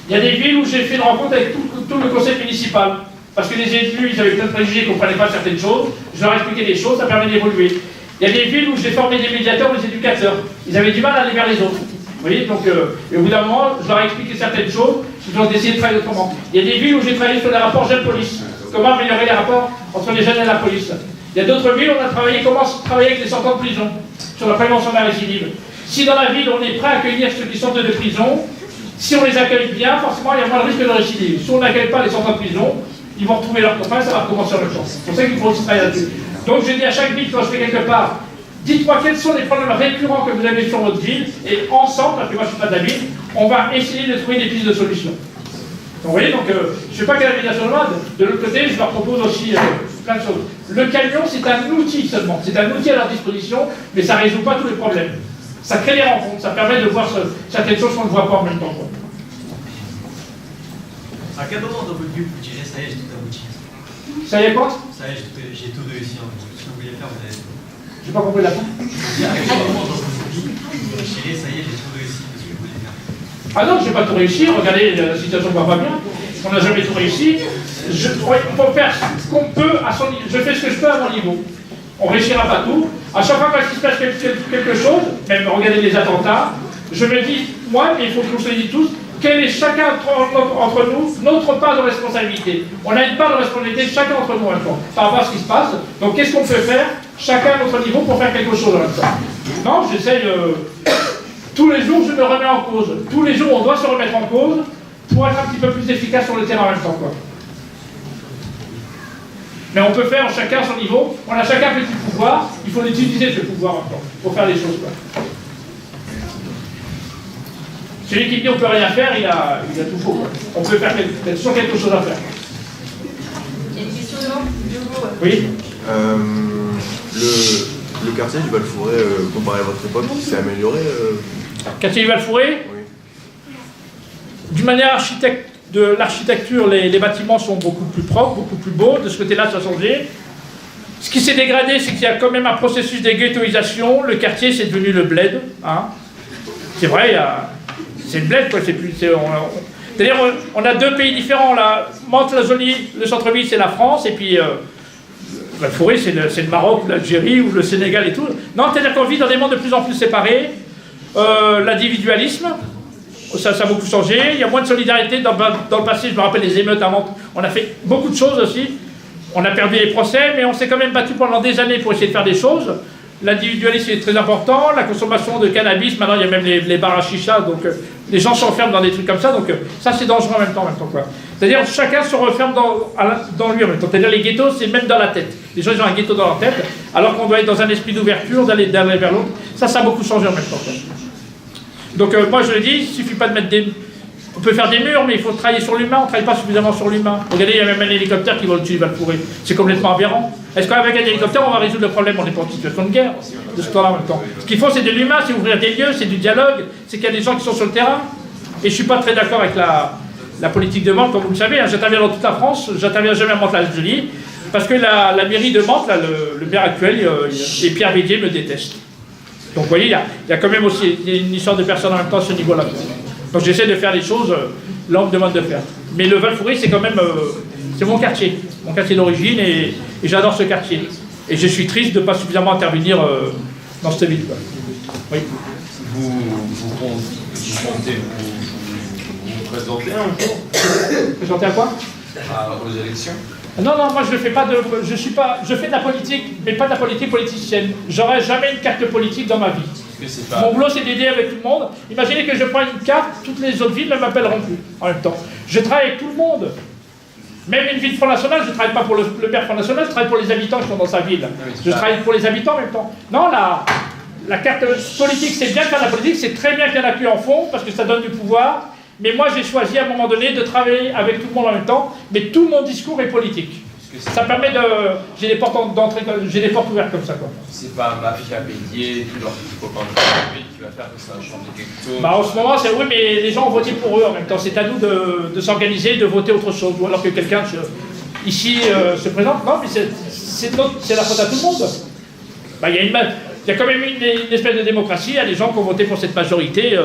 Il y a des villes où j'ai fait une rencontre avec tout le conseil municipal. Parce que les élus, ils avaient plein de préjugés, ils ne comprenaient pas certaines choses. Je leur ai expliqué des choses, ça permet d'évoluer. Il y a des villes où j'ai formé des médiateurs ou des éducateurs. Ils avaient du mal à aller vers les autres. Vous voyez, donc, et au bout d'un moment, je leur ai expliqué certaines choses, ils ont essayé de travailler autrement. Il y a des villes où j'ai travaillé sur les rapports jeunes-police. Comment améliorer les rapports entre les jeunes et la police. Il y a d'autres villes où on a travaillé comment travailler avec les sortants de prison, sur la prévention de la récidive. Si dans la ville, on est prêt à accueillir ceux qui sortent de prison, si on les accueille bien, forcément, il y a moins de risque de récidive. Si on n'accueille pas les sortants de prison, ils vont retrouver leurs copains, ça va recommencer le champ. C'est pour ça qu'il faut aussi travailler là-dessus. Donc je dis à chaque ville, quand je vais quelque part, dites-moi quels sont les problèmes récurrents que vous avez sur votre ville, et ensemble, parce que moi je ne suis pas de la ville, on va essayer de trouver des pistes de solutions. Donc vous voyez, donc, je ne fais pas qu'à la médiation nomade, de l'autre côté, je leur propose aussi plein de choses. Le camion, c'est un outil seulement, c'est un outil à leur disposition, mais ça ne résout pas tous les problèmes. Ça crée des rencontres, ça permet de voir certaines choses qu'on ne voit pas en même temps. Quoi. À quel moment dans votre vie vous direz ça y est, j'ai tout abouti? Ça y est quoi? Ça y est, j'ai tout réussi. Ce que vous voulez faire, vous avez tout. J'ai pas compris la fin. À quel moment dans votre vie vous direz ça y est, j'ai tout réussi de ce que vous voulez faire? Ah non, j'ai pas tout réussi. Regardez, la situation ne va pas bien. On n'a jamais tout réussi. On peut faire ce qu'on peut à son niveau. Je fais ce que je peux à mon niveau. On ne réussira pas tout. À chaque fois qu'il se passe quelque chose, même regardez les attentats, je me dis, moi, mais il faut qu'on se le dise tous, quel est chacun entre nous notre part de responsabilité. On a une part de responsabilité chacun entre nous maintenant, par rapport à ce qui se passe. Donc qu'est-ce qu'on peut faire, chacun à notre niveau, pour faire quelque chose en même temps. Non, j'essaye, tous les jours je me remets en cause. Tous les jours on doit se remettre en cause pour être un petit peu plus efficace sur le terrain en même temps. Quoi. Mais on peut faire chacun à son niveau, on a chacun un petit pouvoir, il faut l'utiliser ce pouvoir en même temps, pour faire les choses. Quoi. Celui qui dit on ne peut rien faire, il a tout faux. Quoi. On peut faire toujours quelque chose à faire. Il y a une question devant? Oui. Le quartier du Val-Fouré, comparé à votre époque, il s'est amélioré Quartier du Val-Fouré? Oui. D'une manière de l'architecture, les bâtiments sont beaucoup plus propres, beaucoup plus beaux. De ce côté-là, ça a changé. Ce qui s'est dégradé, c'est qu'il y a quand même un processus de ghettoisation. Le quartier, c'est devenu le bled. Hein. C'est vrai, c'est le bled, quoi. C'est-à-dire, on a deux pays différents. Là. Mantes-la-Jolie, le centre-ville, c'est la France, et puis Val-Fouré, c'est le Maroc, l'Algérie, ou le Sénégal et tout. Non, c'est-à-dire qu'on vit dans des mondes de plus en plus séparés. L'individualisme, ça a beaucoup changé. Il y a moins de solidarité. Dans le passé, je me rappelle les émeutes à Mantes. On a fait beaucoup de choses aussi. On a perdu les procès, mais on s'est quand même battu pendant des années pour essayer de faire des choses. L'individualisme est très important. La consommation de cannabis, maintenant il y a même les bars à chicha, donc les gens s'enferment dans des trucs comme ça. Donc ça c'est dangereux en même temps. C'est-à-dire chacun se referme dans lui en même temps. C'est-à-dire les ghettos, c'est même dans la tête. Les gens ils ont un ghetto dans leur tête, alors qu'on doit être dans un esprit d'ouverture, d'aller vers l'autre. Ça a beaucoup changé en même temps. Donc moi je le dis, il ne suffit pas de mettre des... On peut faire des murs, mais il faut travailler sur l'humain, on ne travaille pas suffisamment sur l'humain. Regardez, il y a même un hélicoptère qui va au-dessus du Val-Fouré. C'est complètement aberrant. Est-ce qu'avec un hélicoptère, on va résoudre le problème? On n'est pas en situation de guerre, de ce temps-là en même temps. Ce qu'il faut, c'est de l'humain, c'est ouvrir des lieux, c'est du dialogue, c'est qu'il y a des gens qui sont sur le terrain. Et je ne suis pas très d'accord avec la politique de Mantes, comme vous le savez. Hein, j'interviens dans toute la France, j'interviens jamais à Mantes-la-Jolie, parce que la mairie de Mantes, là, le maire actuel, et Pierre Bédier me détestent. Donc vous voyez, il y a quand même aussi une histoire de personnes en même temps à ce niveau-là. Donc j'essaie de faire les choses, là on me demande de faire. Mais le Val-Fouré, c'est quand même, c'est mon quartier d'origine, et j'adore ce quartier. Et je suis triste de ne pas suffisamment intervenir dans cette ville. Quoi. Oui. Vous comptez vous présenter un jour? Présenter à quoi? Aux élections. Non, moi je fais de la politique, mais pas de la politique politicienne. J'aurai jamais une carte politique dans ma vie. Mon boulot c'est d'aider avec tout le monde. Imaginez que je prends une carte, toutes les autres villes ne m'appelleront plus en même temps. Je travaille avec tout le monde. Même une ville Front National, je ne travaille pas pour le maire Front National, je travaille pour les habitants qui sont dans sa ville. Je travaille pour les habitants en même temps. Non, la carte politique, c'est bien de faire de la politique, c'est très bien qu'il y en a qui en font, parce que ça donne du pouvoir. Mais moi, j'ai choisi à un moment donné de travailler avec tout le monde en même temps, mais tout mon discours est politique. Ça permet de... J'ai des portes d'entrée, j'ai des portes ouvertes comme ça, quoi. C'est pas Mafia Bédier, tous leurs petits copains de qui va faire que ça change quelque chose. Bah, en ce moment, c'est oui, mais les gens ont voté pour eux en même temps. C'est à nous de s'organiser, de voter autre chose. Ou alors que quelqu'un ici se présente. Non, mais c'est la faute à tout le monde. Bah, il y a quand même une espèce de démocratie. Il y a des gens qui ont voté pour cette majorité.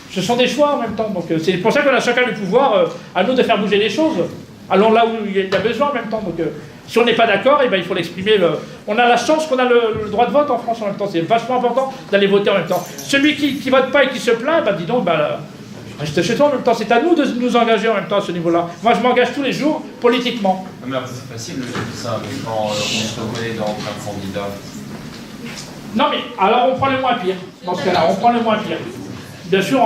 Ce sont des choix en même temps. Donc c'est pour ça qu'on a chacun le pouvoir, à nous de faire bouger les choses. Allons là où il y a besoin en même temps. Donc si on n'est pas d'accord, il faut l'exprimer. On a la chance qu'on a le droit de vote en France en même temps. C'est vachement important d'aller voter en même temps. Celui qui vote pas et qui se plaint, dis donc, reste chez toi en même temps. C'est à nous de nous engager en même temps à ce niveau-là. Moi, je m'engage tous les jours politiquement. Non, mais c'est facile de dire ça, mais quand on se reconnaît dans un candidat. Non mais, alors on prend le moins pire. Dans ce cas-là, on prend le moins pire. Bien sûr,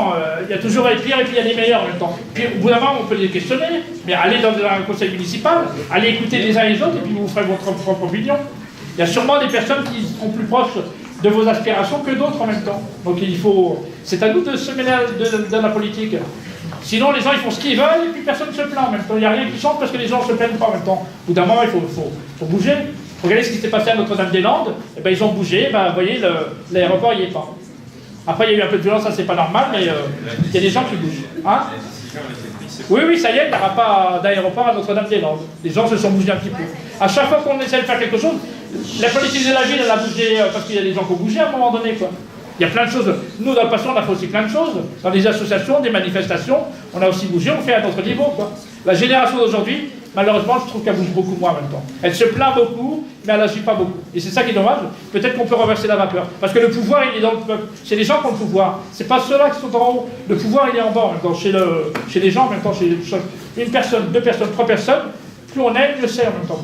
il y a toujours les pires et puis il y a les meilleurs en même temps. Puis au bout d'un moment, on peut les questionner, mais allez dans un conseil municipal, allez écouter les uns et les autres et puis vous ferez votre propre opinion. Il y a sûrement des personnes qui seront plus proches de vos aspirations que d'autres en même temps. Donc il faut... C'est à nous de se mêler de la politique. Sinon, les gens ils font ce qu'ils veulent et puis personne ne se plaint en même temps. Il n'y a rien qui change parce que les gens ne se plaignent pas en même temps. Au bout d'un moment, il faut bouger. Regardez ce qui s'est passé à Notre-Dame-des-Landes. Eh ben, ils ont bougé, vous voyez, l'aéroport n'y est pas. Après, il y a eu un peu de violence, ça c'est pas normal, mais il y a des gens qui bougent. Hein? Oui, ça y est, il n'y aura pas d'aéroport à Notre-Dame-des-Landes. Les gens se sont bougés un petit peu. À chaque fois qu'on essaie de faire quelque chose, la politique de la ville, elle a bougé parce qu'il y a des gens qui ont bougé à un moment donné, quoi. Il y a plein de choses. Nous, dans le passé, on a fait aussi plein de choses. Dans des associations, des manifestations, on a aussi bougé, on fait à notre niveau, quoi. La génération d'aujourd'hui, malheureusement, je trouve qu'elle bouge beaucoup moins en même temps. Elle se plaint beaucoup, mais elle n'agit pas beaucoup. Et c'est ça qui est dommage. Peut-être qu'on peut renverser la vapeur. Parce que le pouvoir, il est dans le peuple. C'est les gens qui ont le pouvoir. C'est pas ceux-là qui sont en haut. Le pouvoir, il est en bas en même temps. Chez les gens, en même temps, chez une personne, deux personnes, trois personnes, plus on aime, mieux c'est en même temps.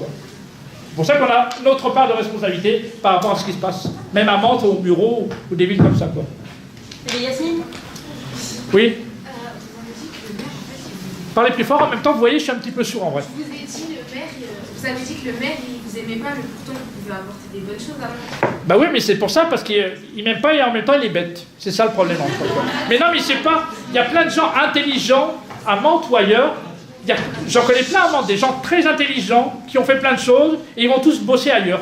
C'est pour ça qu'on a notre part de responsabilité par rapport à ce qui se passe. Même à Mantes, au bureau, ou des villes comme ça, quoi. Et Yasmine ? Oui. Parlez plus fort, en même temps, vous voyez, je suis un petit peu sourd en vrai. Vous avez dit que le maire, il vous aimait pas, mais pourtant, il pouvait apporter des bonnes choses à vous. Bah oui, mais c'est pour ça, parce qu'il m'aime pas et en même temps, il est bête. C'est ça le problème, en fait. Mais non, mais c'est pas... Il y a plein de gens intelligents à Mantes ou ailleurs. J'en connais plein à Mantes, des gens très intelligents qui ont fait plein de choses et ils vont tous bosser ailleurs.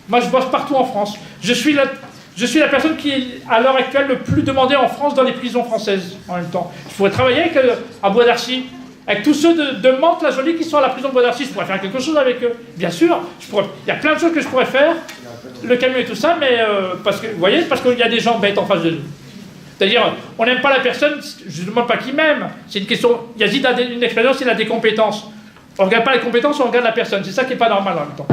Moi, je bosse partout en France. Je suis la personne qui est, à l'heure actuelle, le plus demandée en France dans les prisons françaises, en même temps. Je pourrais travailler à Bois d'Arcy, avec tous ceux de Mantes-la-Jolie qui sont à la prison de Bois d'Arcy. Je pourrais faire quelque chose avec eux. Bien sûr, il y a plein de choses que je pourrais faire, le camion et tout ça, mais parce que, vous voyez, parce qu'il y a des gens bêtes en face de nous. C'est-à-dire, on n'aime pas la personne, je ne demande pas qui m'aime. C'est une question, Yazid a une expérience, il a des compétences. On ne regarde pas les compétences, on regarde la personne. C'est ça qui n'est pas normal en même temps.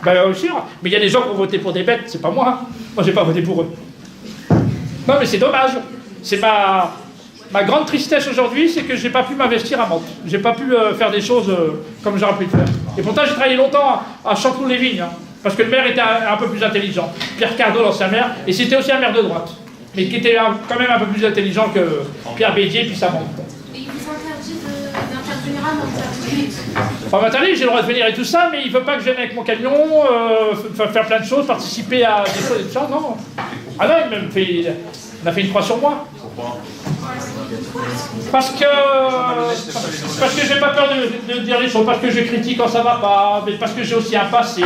Ben bien sûr, mais il y a des gens qui ont voté pour des bêtes, c'est pas moi. Moi, j'ai pas voté pour eux. Non, mais c'est dommage. C'est ma grande tristesse aujourd'hui, c'est que j'ai pas pu m'investir à Mantes. J'ai pas pu faire des choses comme j'aurais pu le faire. Et pourtant, j'ai travaillé longtemps à Chanteloup-les-Vignes, hein, parce que le maire était un peu plus intelligent. Pierre Cardot, l'ancien maire, et c'était aussi un maire de droite, mais qui était quand même un peu plus intelligent que Pierre Bédier, puis ça monte. Et il vous interdit d'intervenir à Mantes. Enfin, m'interdit, j'ai le droit de venir et tout ça, mais il veut pas que je vienne avec mon camion, faire plein de choses, participer à des choses et tout ça, non. Ah non, il a fait une croix sur moi. Pourquoi ? Parce que j'ai pas peur de dire les choses, parce que je critique quand ça va pas, mais parce que j'ai aussi un passé,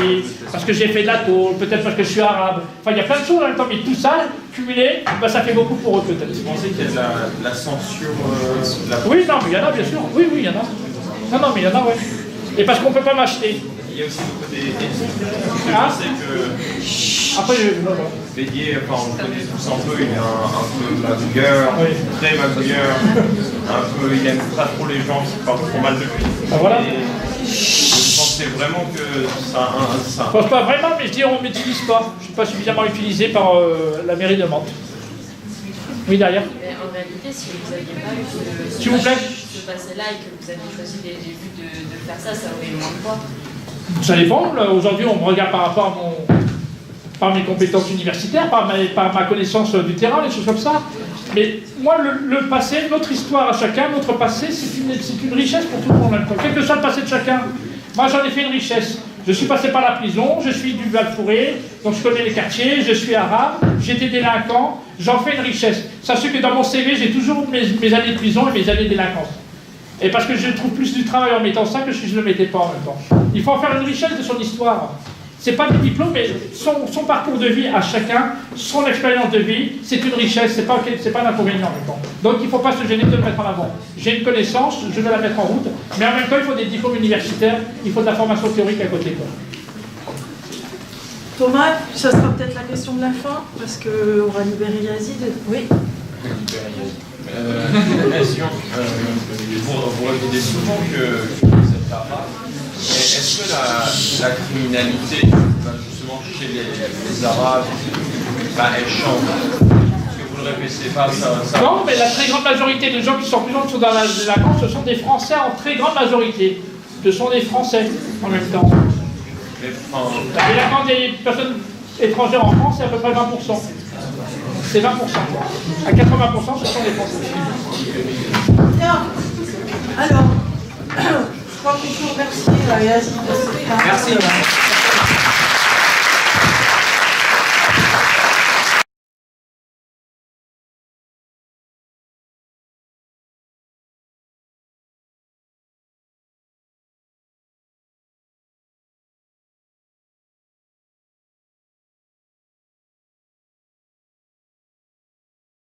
parce que j'ai fait de la tôle, peut-être parce que je suis arabe. Enfin, il y a plein de choses en même temps, mais tout ça, cumulé, ben, ça fait beaucoup pour eux peut-être. Vous pensez qu'il y a de la censure Oui, non, mais il y en a bien sûr. Oui, il y en a. Non, mais il y en a, ouais. Et parce qu'on peut pas m'acheter. Il y a aussi le côté éthique. Je sais que... Après, Bédier, enfin, on le connaît tous un peu, il est un peu magouilleur, très magouilleur, il aime pas trop les gens qui parlent trop mal de lui. Ah, voilà. Et je pensais vraiment que ça... Je pense pas vraiment, mais je dis on ne m'utilise pas. Je ne suis pas suffisamment utilisé par la mairie de Mantes. Oui, derrière. Mais en réalité, si vous n'aviez pas eu S'il vous plaît. ce passé-là et que vous aviez choisi dès le début de faire ça, ça aurait eu moins de poids. Ça dépend. Aujourd'hui, on me regarde par rapport par mes compétences universitaires, par ma connaissance du terrain, des choses comme ça. Mais moi, le passé, notre histoire à chacun, notre passé, c'est une richesse pour tout le monde. Quel que soit le passé de chacun. Moi, j'en ai fait une richesse. Je suis passé par la prison, je suis du Val-Fouré, donc je connais les quartiers, je suis arabe, j'étais délinquant, j'en fais une richesse. Sachez que dans mon CV, j'ai toujours mes années de prison et mes années de délinquance. Et parce que je trouve plus du travail en mettant ça que si je ne le mettais pas en même temps. Il faut en faire une richesse de son histoire. C'est pas des diplômes, mais son parcours de vie à chacun, son expérience de vie, c'est une richesse, c'est pas un inconvénient en même temps. Donc il ne faut pas se gêner de le mettre en avant. J'ai une connaissance, je vais la mettre en route, mais en même temps il faut des diplômes universitaires, il faut de la formation théorique à côté, quoi. Thomas, ça sera peut-être la question de la fin, parce qu'on va libérer Yazid. Oui. Question. Vous répétez souvent que vous êtes arabe. Est-ce que la criminalité, justement chez les Arabes, elle change? Est-ce que vous ne le répétez pas ça... Non, mais la très grande majorité des gens qui sont plus sont dans la délinquance, ce sont des Français en très grande majorité. Ce sont des Français en même temps. La délinquance des personnes étrangères en France, c'est à peu près 20%. C'est 20%. À 80%, ce sont des Français. Bien. Alors, je crois qu'il faut remercier Yazid. Merci.